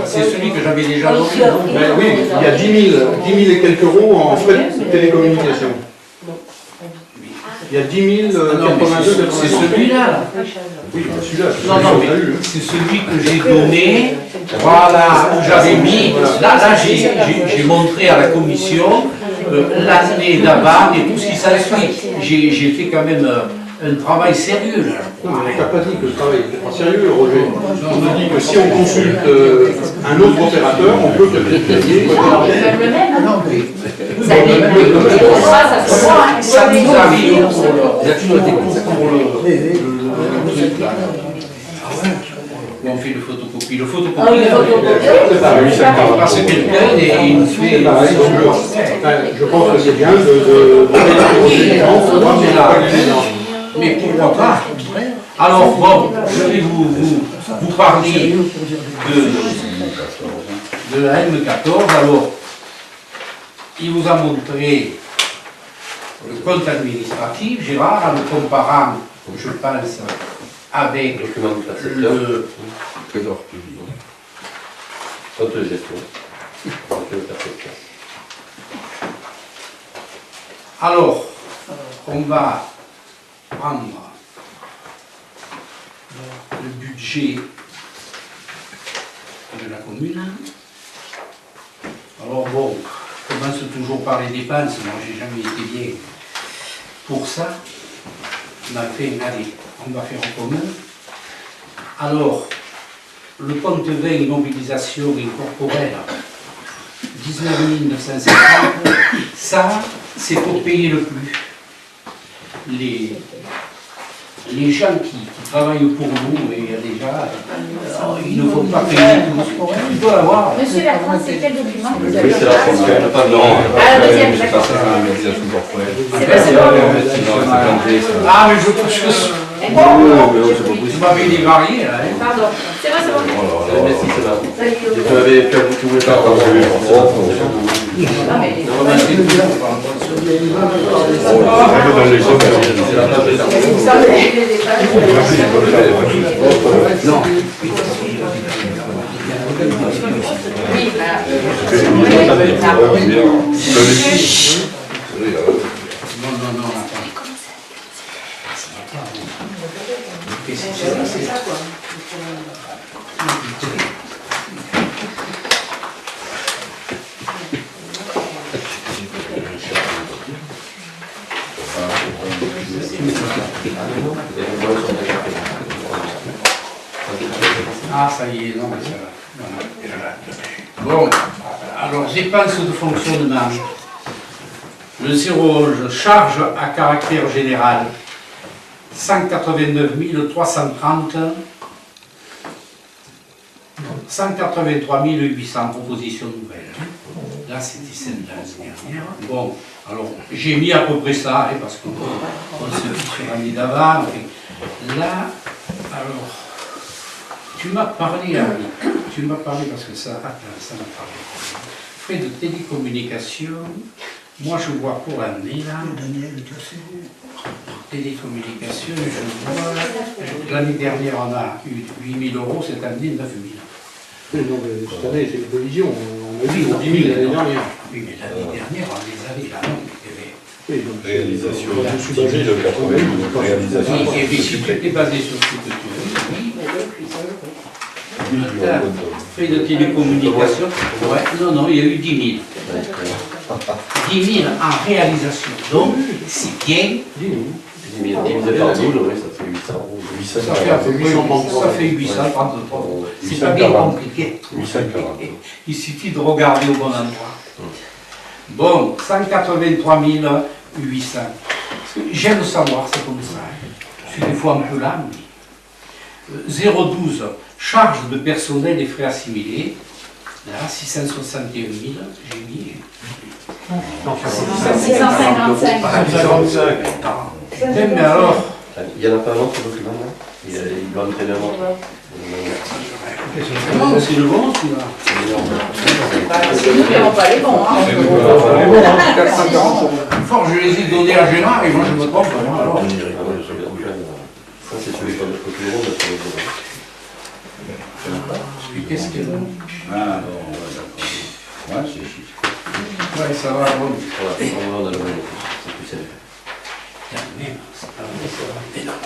C'est celui que j'avais déjà donné. Ben oui, il y a 10 000 et quelques euros en frais de télécommunication. Il y a 10 082. C'est celui-là. Oui, celui-là. Non, mais c'est celui que j'ai donné. Voilà, où j'avais mis. Là, j'ai montré à la commission l'année d'avant et tout ce qui s'ensuit. J'ai fait quand même un travail sérieux là. Non, mais on t'a pas dit que le travail n'était pas sérieux, Roger. On nous dit que si on consulte un autre opérateur, on peut te payer. Le même. Non, mais... Ça nous arrive pour le truc là. On fait le photocopie. Le photocopie, parce que quelqu'un il nous fait... Je pense que c'est bien de mais pourquoi pas? Alors bon, je vais vous parler de la M14. Alors, il vous a montré le compte administratif, Gérard, en le comparant, je pense, avec le trésor public. Compte de gestion. Alors, on va prendre le budget de la commune. Alors bon, on commence toujours par les dépenses, moi j'ai jamais été bien pour ça. On a fait, allez, on va faire en commun. Alors, le compte 20 immobilisation incorporelle, 19 950, ça c'est pour payer le plus. Les gens qui travaillent pour nous, et déjà, ils ne vont pas payer tout. Il doit avoir. Monsieur Bertrand, c'est quel document que vous avez? Oui, c'est la foncière. Ah, la deuxième, d'accord. C'est pas Ah, mais je suis. Tu m'avais dit varié, là. Pardon. C'est bon, c'est bon. Merci, c'est là. Tu pouvais pas avoir Oui, non, attends. Qu'est-ce que c'est ça, quoi? Ah, ça y est, non, mais ça va. Voilà. Bon, alors, dépenses de fonctionnement. Le 0 charge à caractère général, 189 330, 183 800 propositions nouvelles. Là, c'était celle de l'année dernière. Bon, alors, j'ai mis à peu près ça, hein, parce qu'on se dit sur l'année d'avant. Là, alors, tu m'as parlé, Harry, parce que ça, attends, ça m'a parlé. Frais de télécommunication, moi je vois pour l'année, là, télécommunication, je vois, l'année dernière on a eu 8 000 €, cette année 9 000. Oui, non, mais cette année, c'est une prévision, on a vu 10 000 l'année dernière. Oui, mais l'année dernière, on les avait là, non, oui, donc, réalisation, je suis basé sur 80 000, réalisation. et puis si tu étais basé sur ce que tu as dit, frais de télécommunication, ouais, non, il y a eu 10 000. 10 000 en réalisation, donc c'est bien. 10 000 divisé par 12, oui, ça fait 800 €. Ça fait à peu près 833. C'est pas bien compliqué. 840. Il suffit de regarder au bon endroit. Bon, 183 800. J'aime savoir, c'est comme ça. Je suis des fois un peu là, mais 0,12, charge de personnel et frais assimilés. Là, 661 000, j'ai mis. 655. Mais alors, Il n'y en a pas un autre document, là? Il doit entraîner un autre. non, c'est le bon, celui-là. C'est nous qui n'avons pas les bons. Hein. Fort, je les ai donnés à Gérard et moi je me trompe. Alors, Ça, c'est celui qu'on a fait tout le monde. qu'est-ce qu'il y a? Ah, non, d'accord. Ouais, c'est chiffre. Ouais, ça va, bon. On a le même, c'est plus simple. C'est pas vrai, ça va. Mais non.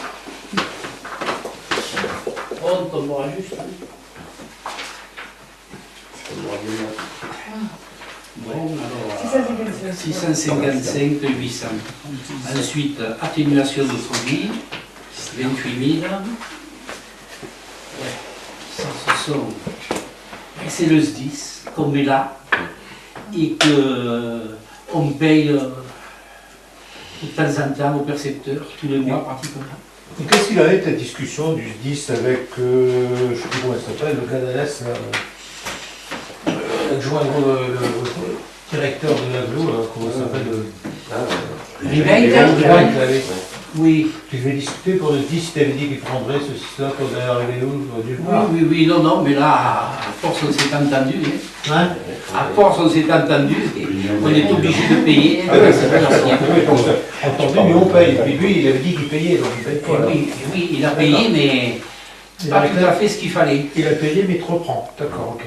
On tombera juste. Bon, alors, 655 800. Ensuite, atténuation de produits, 28 000. Ouais, ça, ce sont. Et c'est le SDIS qu'on met là et qu'on paye de temps en temps au percepteur, tous les mois pratiquement. Et qu'est-ce qu'il avait cette discussion du 10 avec, je ne sais plus comment il s'appelle, le Canadès, l'adjoint, le directeur de l'aglo, comment ça s'appelle Oui. Tu devais discuter pour le 10, tu avais dit qu'il prendrait ceci, cela, quand on est arrivé où Oui, non, mais là, à force on s'est entendu. Hein À force on s'est entendu, on est obligé de payer. Entendu, mais on paye. Et puis lui, il avait dit qu'il payait, donc il paye pas. Oui, il a payé, mais pas tout à fait ce qu'il fallait. Il a payé, mais il te reprend. D'accord, ok.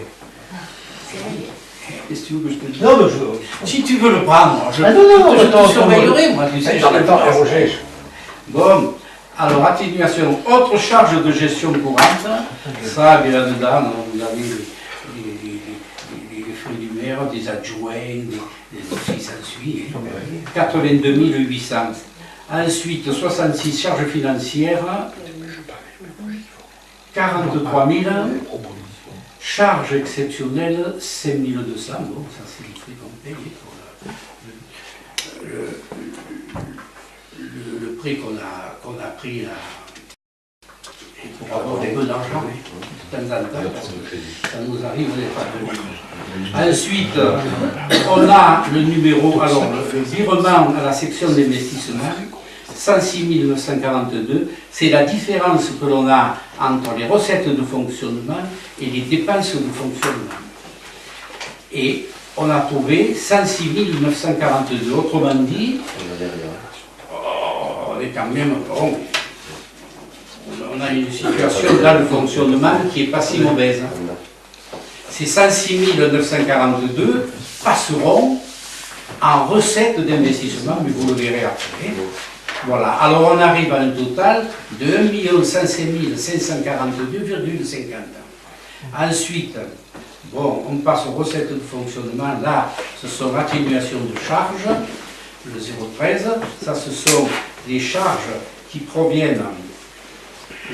Qu'est-ce que tu veux que je te dise? Non, mais si tu veux le prendre, je te surveillerai, moi, tu sais. Bon, alors atténuation, autre charge de gestion courante, ça, bien là-dedans, vous avez les frais du maire, des adjoints, des offices ensuite, 82 800. Ensuite, 66 charges financières, 43 000. Charges exceptionnelles, 5 200. Bon, ça c'est les frais qu'on paye pour le prix qu'on a pris là. Pour avoir un peu d'argent, de temps en temps, parce que ça nous arrive, on n'est pas de. Ensuite, on a le numéro, alors le virement à la section d'investissement, 106 942, c'est la différence que l'on a entre les recettes de fonctionnement et les dépenses de fonctionnement. Et on a trouvé 106 942, autrement dit, on est quand même bon. On a une situation dans le fonctionnement qui n'est pas si mauvaise. ces 106 942 passeront en recettes d'investissement, mais vous le verrez après. Voilà, alors on arrive à un total de 1 505 542,50. Ensuite, bon, on passe aux recettes de fonctionnement. Là, ce sont atténuation de charges, le 0,13. Ça, ce sont les charges qui proviennent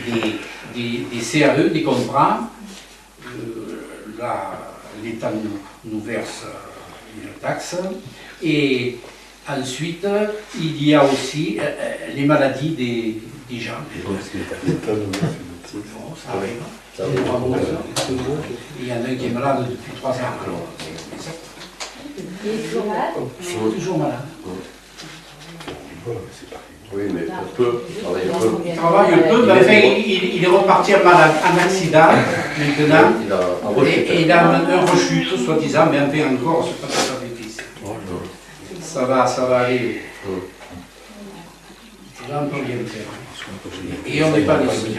des CAE, des contrats. Là, l'État nous verse une taxe. Et ensuite, il y a aussi les maladies des gens. Bon, ça arrive. Il y en a un qui est malade depuis 3 ans. Il est toujours malade? Toujours malade. Oui, mais peu. Il travaille peu, mais enfin, il est reparti en accident maintenant. Et il a un rechute, soi-disant, mais enfin encore, c'est pas tout à fait triste. Ça va aller. Là, on peut rien faire. Et on n'est pas déçu.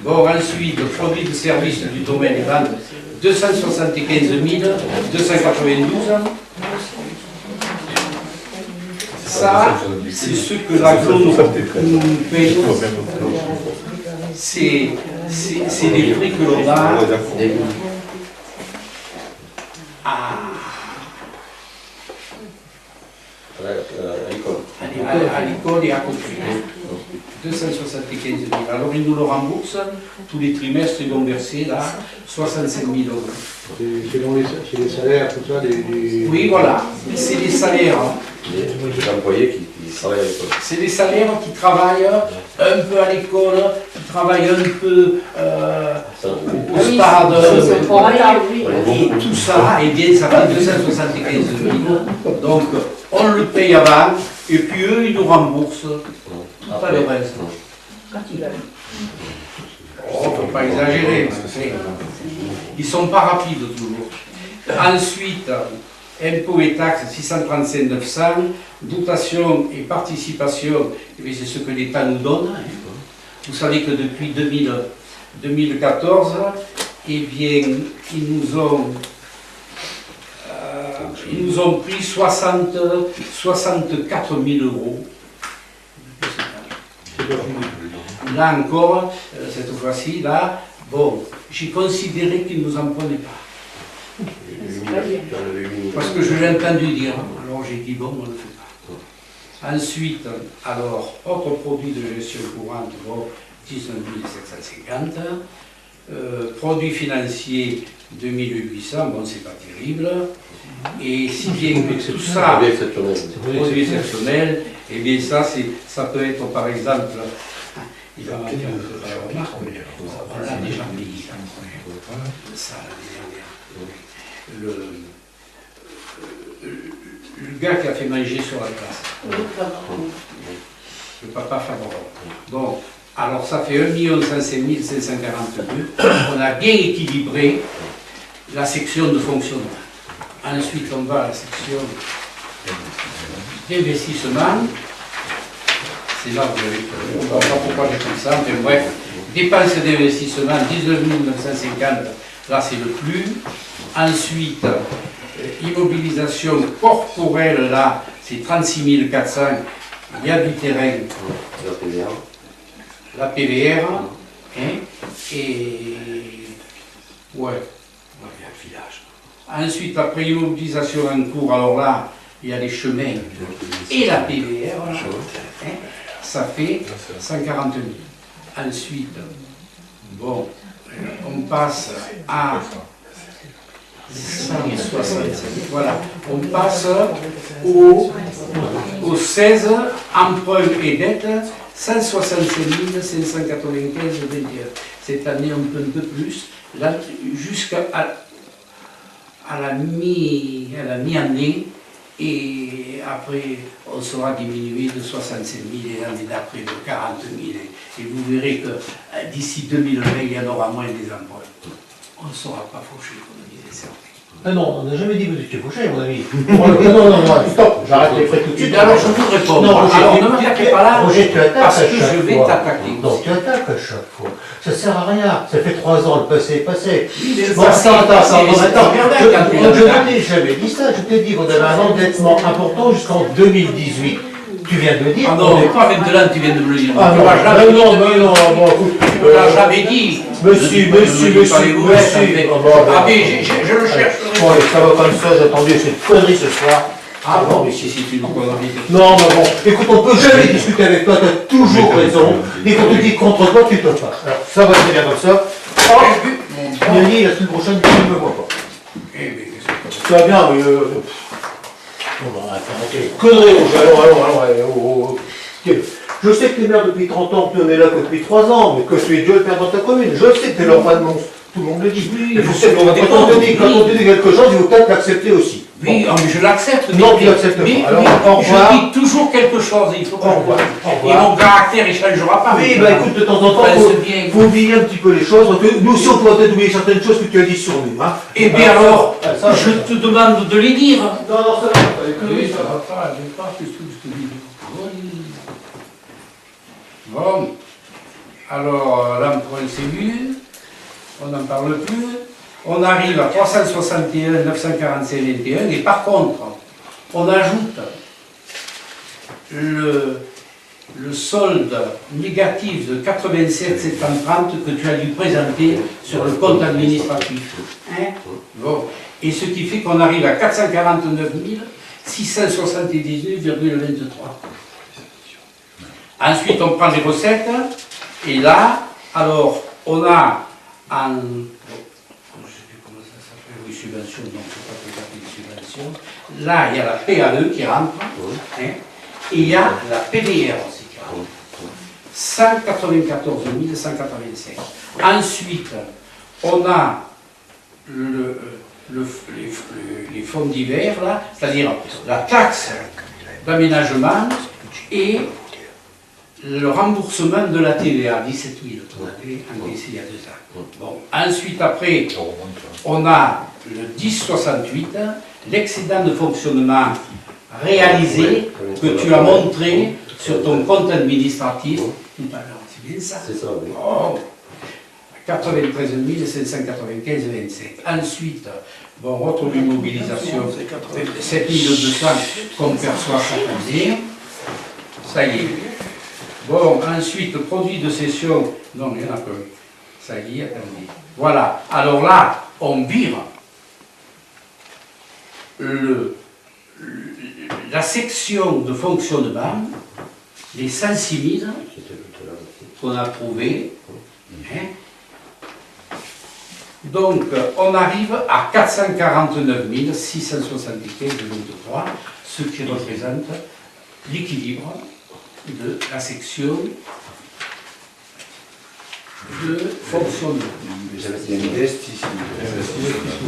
Bon, ensuite, produits de services du domaine des ventes, 275 292. Ça, c'est ce que l'agro nous paye. C'est des prix que l'on a à l'école et à côté. 275 000. Alors ils nous le remboursent tous les trimestres, ils vont verser là 65 000 euros. C'est les salaires, tout ça, Oui, voilà, c'est les salaires. Les employés qui travaillent à l'école. C'est des salaires qui travaillent un peu à l'école, qui travaillent un peu au stade, et tout ça, et bien ça fait 275 000. Donc on le paye avant, et puis eux ils nous remboursent. Pas le reste. Quand ils veulent. Oh, faut pas exagérer. Ils sont pas rapides toujours. Ensuite, impôts et taxes 635 900, dotation et participation, c'est ce que l'État nous donne. Vous savez que depuis 2014, eh bien, ils nous ont pris 64 000 euros. Là encore, cette fois-ci, là, bon, j'ai considéré qu'ils ne nous en prenaient pas. Parce que je l'ai entendu dire, alors j'ai dit bon, on ne le fait pas. Ensuite, alors, autre produit de gestion courante, bon, 19 750. Produits financiers, 2800, bon, c'est pas terrible. Et si bien que tout ça, produit exceptionnel, et bien ça peut être par exemple, il va manquer un peu la remarque, on l'a déjà payé. Ça, l'année dernière. Le gars qui a fait manger sur la place. Le papa favorable. Donc, alors ça fait 1 505 542. On a bien équilibré la section de fonctionnement. Ensuite, on va à la section d'investissement. C'est là où on ne voit pas pourquoi j'ai comme ça, mais bref. Dépenses d'investissement, 19 950, là c'est le plus. Ensuite, immobilisation corporelle, là c'est 36 400, il y a du terrain. La PVR. Hein, et. Ouais. Ensuite, après immobilisation en cours, alors là, il y a les chemins et la PVR, hein, ça fait 140 000. Ensuite, bon, on passe à 167. Voilà, on passe au 16 emprunts et dettes, 165 595,21. Cette année, on peut un peu plus, jusqu'à la mi-année, et après on sera diminué de 65 000 et l'année d'après de 40 000. Et vous verrez que d'ici 2020, il y en aura moins des emprunts. On ne sera pas fauché, comme disait certains. Ah non, on n'a jamais dit que vous étiez fauché, mon ami. Non, stop, j'arrête les frais tout de suite. Alors je vous réponds. Non, Roger, alors ne m'attaquez pas là, Roger, tu attaques parce à que chaque je vais fois. t'attaquer. Donc tu attaques à chaque fois. Ça Ça sert à rien. Ça fait 3 ans, le passé est passé. Bon, attends. J'avais dit ça. Je t'ai dit qu'on avait un endettement important jusqu'en 2018. Tu viens de le dire. Ah non, mais pas maintenant, tu viens de me le dire. Ah non, tu l'as jamais dit. Monsieur. Ah mais je le cherche. Bon, ça va comme ça, j'ai attendu cette connerie ce soir. Ah bon, mais si c'est une connerie. Non, mais bon, écoute, on peut jamais discuter avec toi, tu as toujours raison. Et quand tu dis contre toi, tu te fâches. Alors, ça va très bien comme ça. Oh, Nelly, la semaine prochaine, tu ne me vois pas. Ça va bien, mais... Connerie, allons. Je sais que tu es maire depuis 30 ans, que tu en es là que depuis 3 ans, mais que tu es Dieu le père dans ta commune. Je sais que tu es l'enfant de monstre. Tout le monde le dit. Il faut que quand on te dit quelque chose, il faut peut-être l'accepter aussi. Oui, mais je l'accepte. Non, tu l'acceptes pas. Alors, au revoir. Je dis toujours quelque chose, il faut que je vois. Et mon caractère, il ne changera pas. Oui, bah écoute, de temps en temps, il faut oublier un petit peu les choses. Nous aussi, on pourrait peut-être oublier certaines choses que tu as dit sur nous. Hein. Et bien alors, je te demande de les dire. Non, ça va pas. Oui, ça va pas, je pas ce que je te dis. Bon, alors, l'emploi c'est vu, on n'en parle plus. On arrive à 361 945 21 et par contre, on ajoute le solde négatif de 87 730 que tu as dû présenter sur le compte administratif. Hein? Bon. Et ce qui fait qu'on arrive à 449 679,23. Ensuite, on prend les recettes et là, alors, on a en... subvention, donc je ne sais pas tout à fait une subvention. Là, il y a la PAE qui rentre, hein, et il y a la PDR aussi qui rentre. 194 185. Ensuite, on a les fonds divers, là, c'est-à-dire la taxe d'aménagement et le remboursement de la TVA, 17 000, qu'on avait encaissé il y a 2 ans. Bon. Ensuite, après, on a le 1068, l'excédent de fonctionnement réalisé que tu as montré sur ton compte administratif tout à l'heure. C'est bien ça? C'est ça, oui. Oh. 93 595,27. Ensuite, bon, retour d'immobilisation, 7 200 qu'on perçoit chaque année. Ça y est. Bon, ensuite, produit de cession, non, il n'y en a pas. Ça y est, attendez. Voilà. Alors là, on vire la section de fonctionnement, les 106 000 qu'on a trouvés. Hein. Donc, on arrive à 449 675,23, ce qui représente l'équilibre de la section de fonctionnement.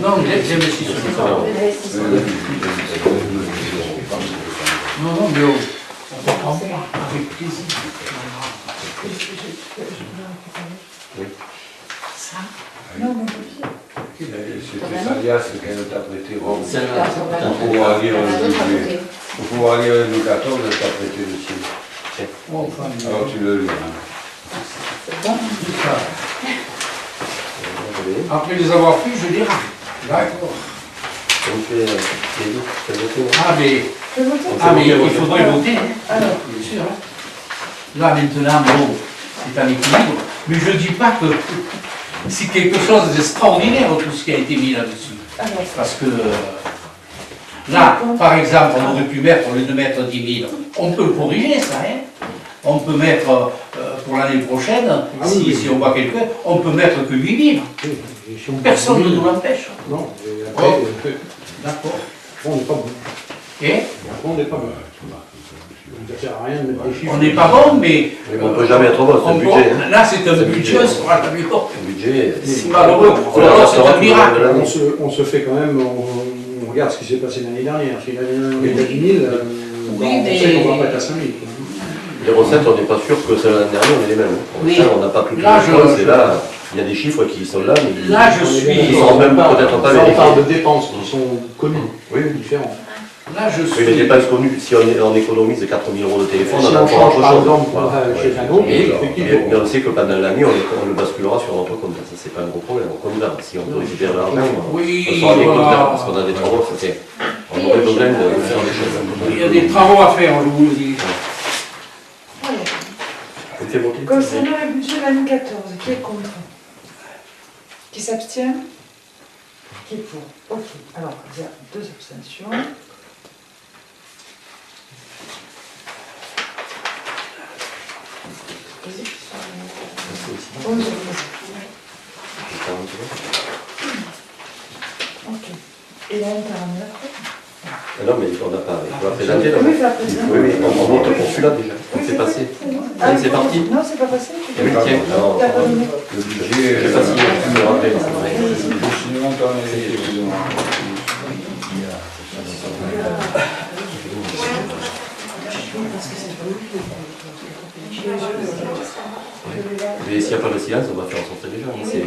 Non, les investissements. Non, mais on comprend avec plaisir. Ça? Non, mon papier. C'était Salias qu'elle t'a prêté. Pour pouvoir lire le 14, elle t'a prêté le ciel. Alors tu le lis. C'est bon? Après les avoir pris, je lirai. D'accord. Ah mais il faudrait voter. Alors, bien sûr. Là maintenant, bon, c'est un équilibre. Mais je ne dis pas que c'est quelque chose d'extraordinaire tout ce qui a été mis là-dessus. Parce que là, par exemple, on aurait pu mettre, au lieu de mettre 10 000, on peut le corriger ça, hein. On peut mettre, pour l'année prochaine, si on voit quelqu'un, on peut mettre que 8 000. Personne ne nous l'empêche. Non, et après, d'accord. On n'est pas bon. Et on n'est pas bon. Ça ne sert à rien de mettre des chiffres. On n'est pas bon, mais... on ne peut jamais être bon, c'est un budget. Hein. Là, c'est un budget, on sera jamais bon. Un budget, c'est malheureux. Alors, c'est un miracle. On se fait quand même, on regarde ce qui s'est passé l'année dernière. Si l'année dernière, 10 000, on sait qu'on ne va pas être à 5 000. Les recettes, on n'est pas sûr que l'année dernière, on est les mêmes. Oui. Ça, on n'a pas toutes les choses, et là, il y a des chiffres qui sont là, mais là, je suis... Ils sont même peut-être pas vérifiés. On parle de dépenses qui sont connues, différentes. Là, je Oui, suis... les dépenses connues, si on économise 4 000 € de téléphone, Si on a on encore change autre par chose. exemple Voilà. chez un autre, Mais effectivement. on sait que pendant l'année, on le basculera sur notre compte. Ça, c'est pas un gros problème. Comme là, si on peut récupérer de l'argent, Oui, on sera des voilà. comptes parce qu'on a des travaux. On aurait besoin de faire des choses. Il y a des travaux à faire, je vous le dis. On fait voter. Concernant le budget de l'année 14, qui est contre? Qui s'abstient? Qui est pour? Ok, alors il y a 2 abstentions. Ok. Et l'année 49? Non, mais on n'a pas. Il faut la présenter. Oui, il faut la présenter. Oui, on vote pour celui-là déjà. On fait passer. Allez, c'est parti. Non, c'est pas passé. Oui, tiens, alors, T'as pas donné. le budget, je sais pas si tu me rappelles. Mais s'il n'y a pas de silence, on va faire en sorte les gens. C'est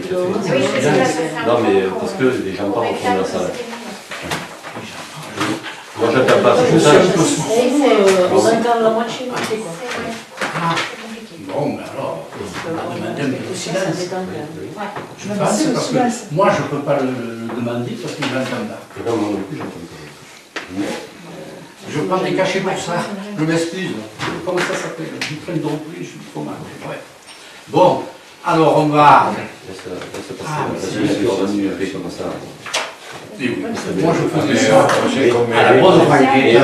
non, mais parce que les gens parlent au fond de la salle. Moi, j'attends pas. C'est ça. On entend la moitié, c'est quoi. Bon, mais alors, on va demander un peu de silence. Je Non, pense c'est le parce que silence. moi, je ne peux pas le demander parce qu'il m'entend pas. Et non, moi non plus, j'entends pas. Je prends des cachets pour ça. Je m'excuse. Comment ça s'appelle? Du train de repli, je suis trop mal. Ouais. Bon, alors on va... Laisse passer. Vas-y, comme ça. Et oui, moi je faisais ça à la bonne franquette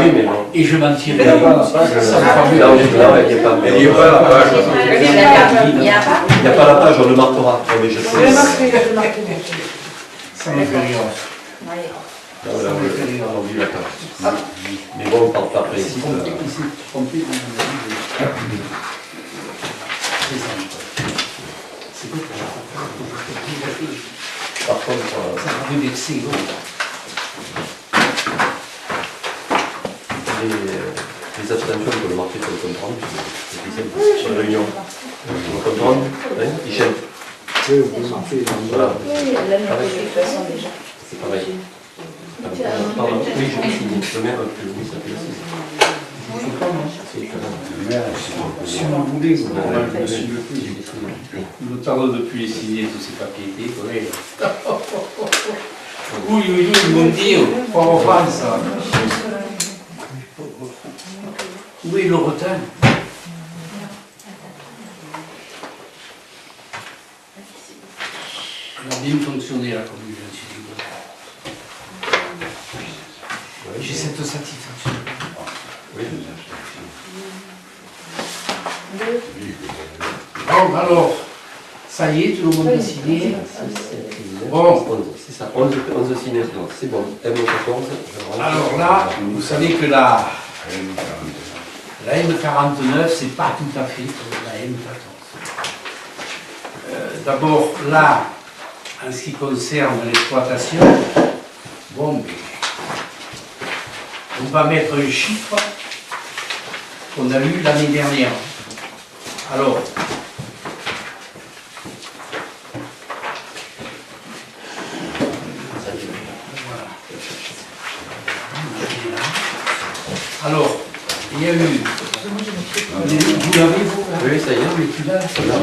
et je m'en tirais. Là, il n'y a pas la page. Il n'y a pas la page, on le marquera. Mais je Je vais sais. marquer, je vais marquer. Ça me fait rire. Là, on oublie la page. Mais bon, on ne parle pas après ici. Par contre, Ça m'a vexé. les abstentions, on peut le marquer sur le compte rendu. C'est plus simple. Sur la réunion. Sur le compte rendu, hein, Michel. Oui, on peut marquer. Voilà. Oui, l'année de toute façon déjà. C'est pareil. Pardon, oui, je vais signer. Le maire, oui, ça fait aussi. Si vous voulez, moi je me suis le temps depuis signer tous ces papiers décorés. Oui, ils m'ont dit, pour en France. Où est le retard? Elle a bien fonctionné la commune, je me suis dit. J'ai cette satisfaction. Oui, Bon, alors, ça y est, tout le monde a signé. Bon. C'est ça, 11 signatures, c'est bon. M14, je rentre. Alors là, vous savez que la M49, c'est pas tout à fait la M14. D'abord, là, en ce qui concerne l'exploitation, bon, mais on va mettre un chiffre qu'on a eu l'année dernière. Alors, alors, il y a eu... Vous l'avez, vous là? Oui, ça y est, oui. Tu l'as? Tu l'as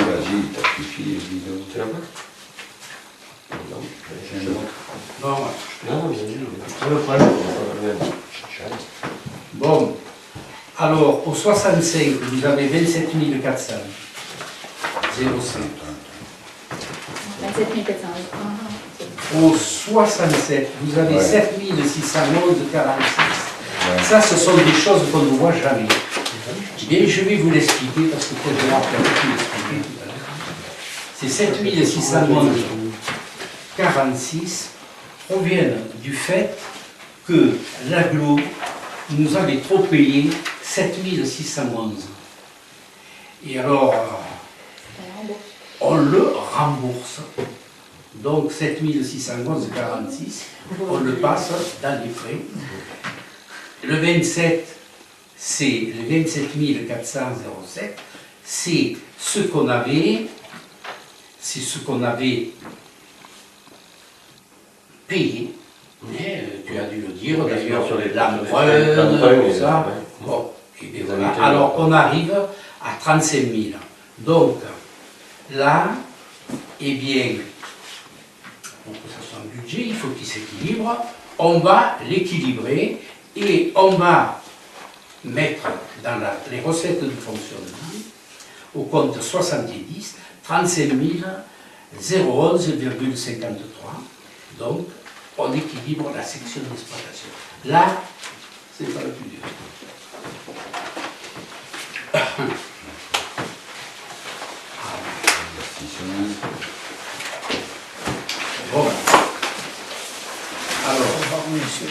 pas? Non, je te montre. Non, Non, j'ai le problème, on va pas bon. Alors, au 65, vous avez 27 400. 0,5. 27 400. Au 67, vous avez 7 611,46. Ça, ce sont des choses qu'on ne voit jamais. Bien, je vais vous l'expliquer parce que peut-être Marc a pu l'expliquer tout à l'heure. Ces 7 611,46 proviennent du fait que l'agglo nous avait trop payé 7 611. Et alors, on le rembourse. Donc 7 611,46, on le passe dans les frais. Le 27, c'est le 27 400,07, c'est ce qu'on avait, payé. tu as dû le dire, d'ailleurs, sur les l'empreinte, tout ça. Bon, et bien voilà. Alors, on arrive à 35 000. Donc, là, eh bien, pour que ça soit un budget, il faut qu'il s'équilibre. On va l'équilibrer et on va mettre dans les recettes de fonctionnement, au compte 70, 35 011,53. Donc, on équilibre la section d'exploitation. Là, c'est pas le plus dur. Bon. Alors,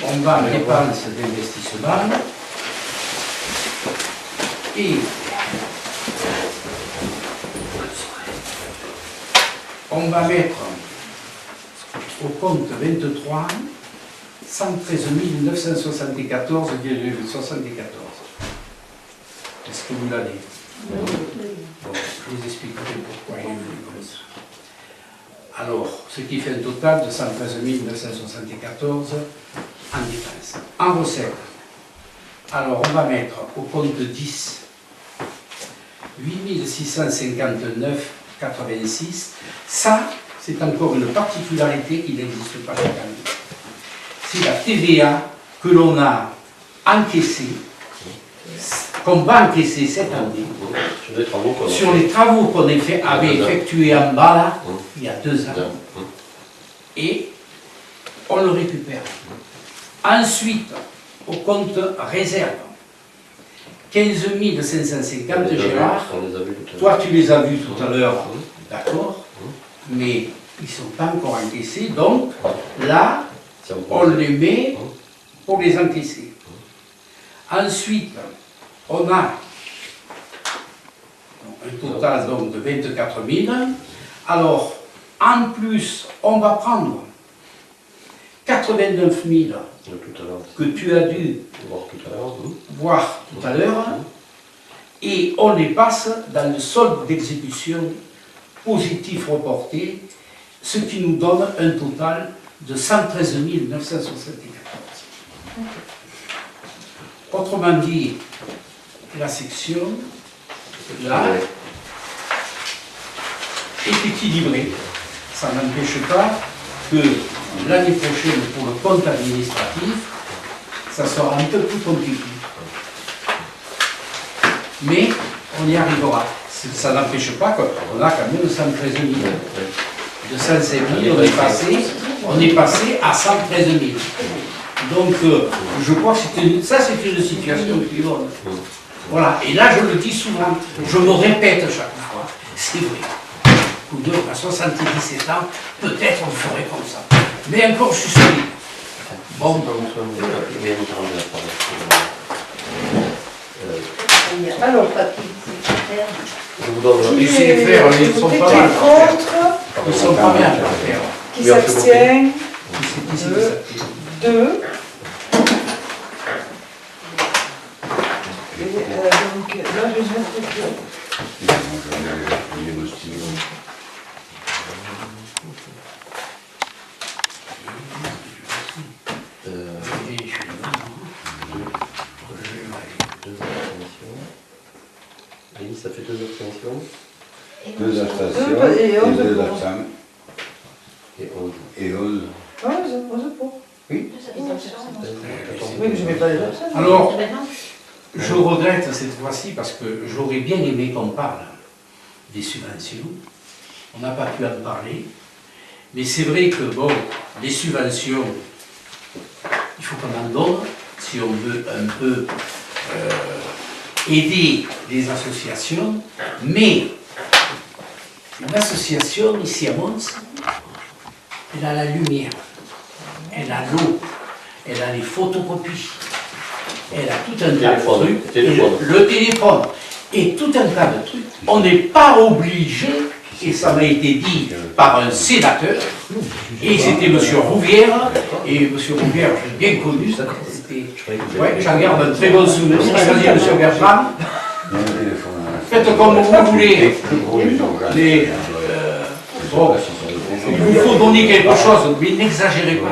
on va les dépenses d'investissement et on va mettre au compte 23 113 974,74. Est-ce que vous l'avez? Bon, je vous expliquerai pourquoi il est venu comme ça. Alors, ce qui fait un total de 113 974 en dépenses. En recettes, alors on va mettre au compte 10 8 659,86. Ça, c'est encore une particularité qui n'existe pas chaque année. C'est la TVA que l'on a encaissée, qu'on va encaisser cette année, sur les travaux qu'on avait effectués en bas là, il y a 2 ans, et on le récupère. Ensuite, au compte réserve, 15 550, Gérard, toi tu les as vus tout à l'heure, d'accord, mais ils ne sont pas encore encaissés, donc là, on les met pour les encaisser. Ensuite, on a un total donc de 24 000. Alors, en plus, on va prendre 89 000 que tu as dû voir tout à l'heure, et on les passe dans le solde d'exécution positif reporté, ce qui nous donne un total de 113 974. Autrement dit, la section, là, est équilibrée. Ça n'empêche pas que l'année prochaine, pour le compte administratif, ça sera un peu plus compliqué. Mais on y arrivera. Ça n'empêche pas qu'on a quand même 113 000. De 107 000, on est passé à 113 000. Donc, je crois que c'est une situation qui est bonne. Voilà, et là je le dis souvent, je me répète chaque fois, c'est vrai. Ou deux, à 77 ans, peut-être on ferait comme ça. Mais encore, je suis solide. Bon, alors, papy, je vous donne les faire, ils sont pas mal. Ils sont pas bien, faire. Qui s'abstient? 2. Donc là, je vais mettre ça fait 2 abstentions. 2 abstentions et 2 11 abstentions. Et 11. Et 11. 11 pour. Oui. Oui, mais je ne mets pas les abstentions. Alors, je regrette cette fois-ci parce que j'aurais bien aimé qu'on parle des subventions. On n'a pas pu en parler. Mais c'est vrai que, bon, les subventions, il faut qu'on en donne si on veut un peu aider les associations. Mais une association ici à Mons, elle a la lumière, elle a l'eau, elle a les photocopies. Elle a tout un tas de trucs, le téléphone, et tout un tas de trucs. On n'est pas obligé, et ça m'a été dit par un sénateur, et c'était M. Rouvière, et M. Rouvière, je l'ai bien connu, ouais, j'en garde un très bon souvenir, c'est-à-dire M. Bertrand. Faites comme vous voulez, mais bon, il vous faut donner quelque chose, mais n'exagérez pas.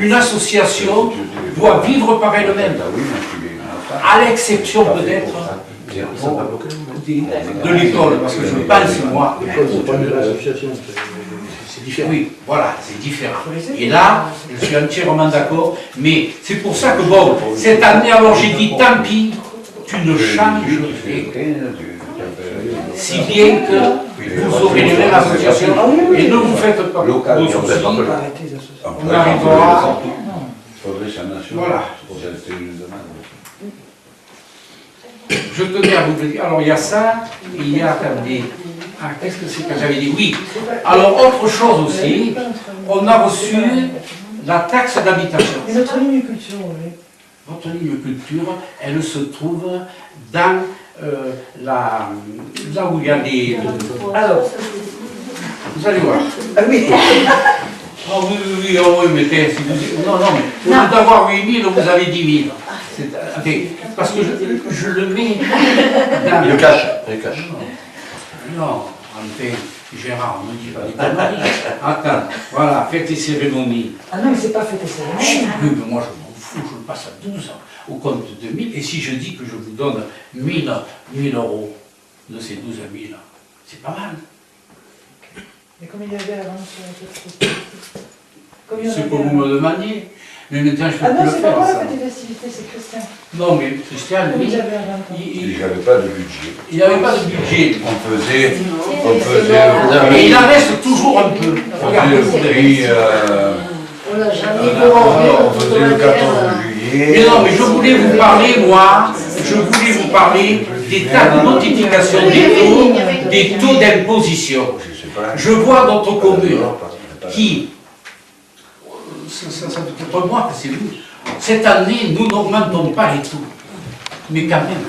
une association doit vivre par elle-même, à l'exception peut-être de l'école, parce que je pense, moi... L'école, c'est pas une association, c'est différent. Oui, voilà, c'est différent. Et là, je suis entièrement d'accord, mais c'est pour ça que, bon, cette année, alors j'ai dit, tant pis, tu ne changes rien. Si bien que vous aurez les mêmes associations, et ne vous faites pas vos soucis, on arrivera... Voilà. Je tenais à vous le dire. Alors il y a ça, il y a, attendez, qu'est-ce que c'est que j'avais dit? Oui. Alors autre chose aussi, on a reçu la taxe d'habitation. Et notre ligne culture, oui. Votre ligne culture, elle se trouve dans là où il y a des... Alors, vous allez voir. ah oui. Ah oui, oui, oh, oui, mais si vous... Non, mais au lieu d'avoir 8 000, vous avez 10 000. Parce que je le mets dans... Il le cache, il le cache. Non, enfin, Gérard, on me dit pas des conneries. Attends, voilà, faites les cérémonies. Ah non, mais c'est pas fait tes cérémonies. Oui, mais moi je m'en fous, je le passe à 12 au compte de 1000. Et si je dis que je vous donne 1000 euros de ces 12 000, c'est pas mal. Mais combien il y avait avant sur la tête? C'est pour vous me demandiez. Mais maintenant, je ne peux Ah non, plus le c'est pas faire. moi la Ça. fête des festivités, c'est Christian. Non, mais Christian, lui, Il n'avait pas de budget. il n'avait pas de budget. On faisait Et il en reste toujours un peu. Regardez, vous avez... On n'a jamais on faisait le 14 juillet. Mais non, mais je voulais vous parler, moi, je voulais vous parler des tas de notifications des taux d'imposition. Je vois d'autres communes qui, ça ne fait pas moi que c'est vous, cette année, nous n'augmentons pas les taux. Mais quand même,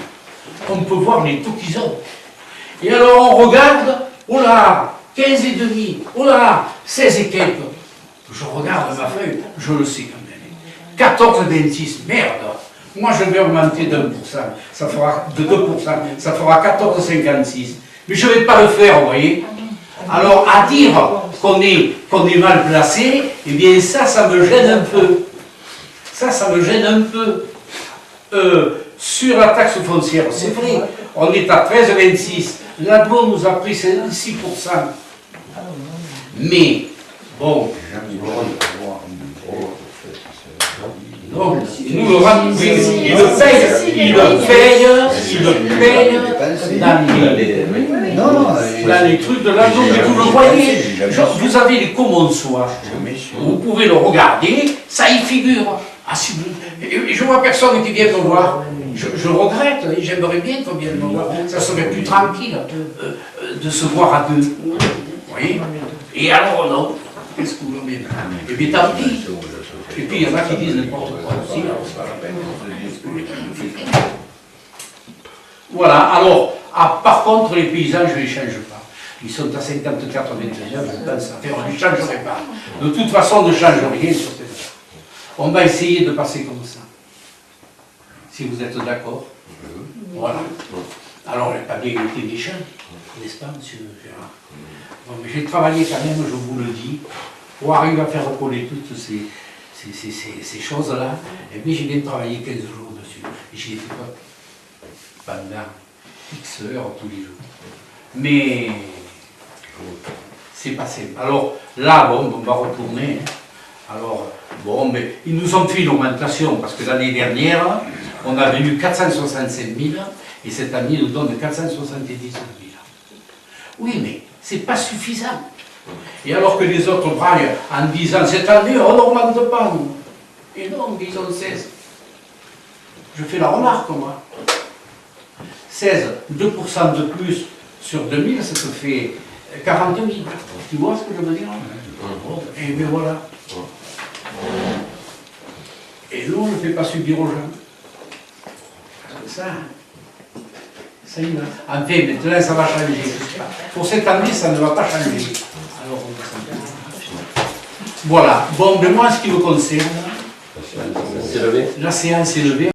on peut voir les taux qu'ils ont. Et alors on regarde, oh là, 15,5, oh là, 16 et quelques. Je regarde ma feuille, je le sais quand même. 14,26, merde. Moi je vais augmenter d'1%, ça fera de 2%, ça fera 14,56. Mais je ne vais pas le faire, vous voyez. Alors à dire qu'on est mal placé, eh bien ça me gêne un peu. Ça me gêne un peu. Sur la taxe foncière, c'est vrai, on est à 13,26. L'ADO nous a pris 6%. Mais, bon, donc, nous le rendons, il le paye dans les trucs de l'ADO, mais vous le voyez, vous avez les commons soirs, vous pouvez le regarder, ça y figure. Ah, si vous, et je vois personne qui vient me voir. Je regrette, j'aimerais bien qu'on vienne me voir. Ça serait plus tranquille de se voir à deux. Vous voyez? Et alors, non. Qu'est-ce que vous voulez? Et puis tant pis. Et puis il y en a qui disent n'importe quoi aussi, alors c'est pas la peine. Voilà, alors, par contre, les paysans, je ne les change pas. Ils sont à 54,21, je pense à faire, je ne changerai pas. De toute façon, on ne change rien sur cette affaire. On va essayer de passer comme ça. Si vous êtes d'accord. Voilà. Alors, il n'y a pas d'égalité des champs, n'est-ce pas, monsieur Gérard? Bon, mais j'ai travaillé quand même, je vous le dis, pour arriver à faire recoller toutes ces choses-là. Et puis, j'ai bien travaillé 15 jours dessus. Et j'y étais pas pendant X heures tous les jours. Mais, c'est passé. Alors, là, bon, on va retourner. Alors, bon, mais ils nous ont fait une augmentation, parce que l'année dernière, on avait eu 465 000, et cette année, ils nous donnent 479 000. Oui, mais c'est pas suffisant. Et alors que les autres braillent en disant, cette année, on n'augmente pas, nous. Et non, ils ont 16. Je fais la remarque, moi. 16, 2% de plus sur 2000, ça te fait 40 000. Tu vois ce que je veux dire? Et bien voilà. Et nous, on ne fait pas subir aux gens. Parce que ça y va. Enfin, maintenant, ça va changer. Pour cette année, ça ne va pas changer. Alors, voilà. Bon, mais moi, en ce qui me concerne, C'est levé. la séance est levée.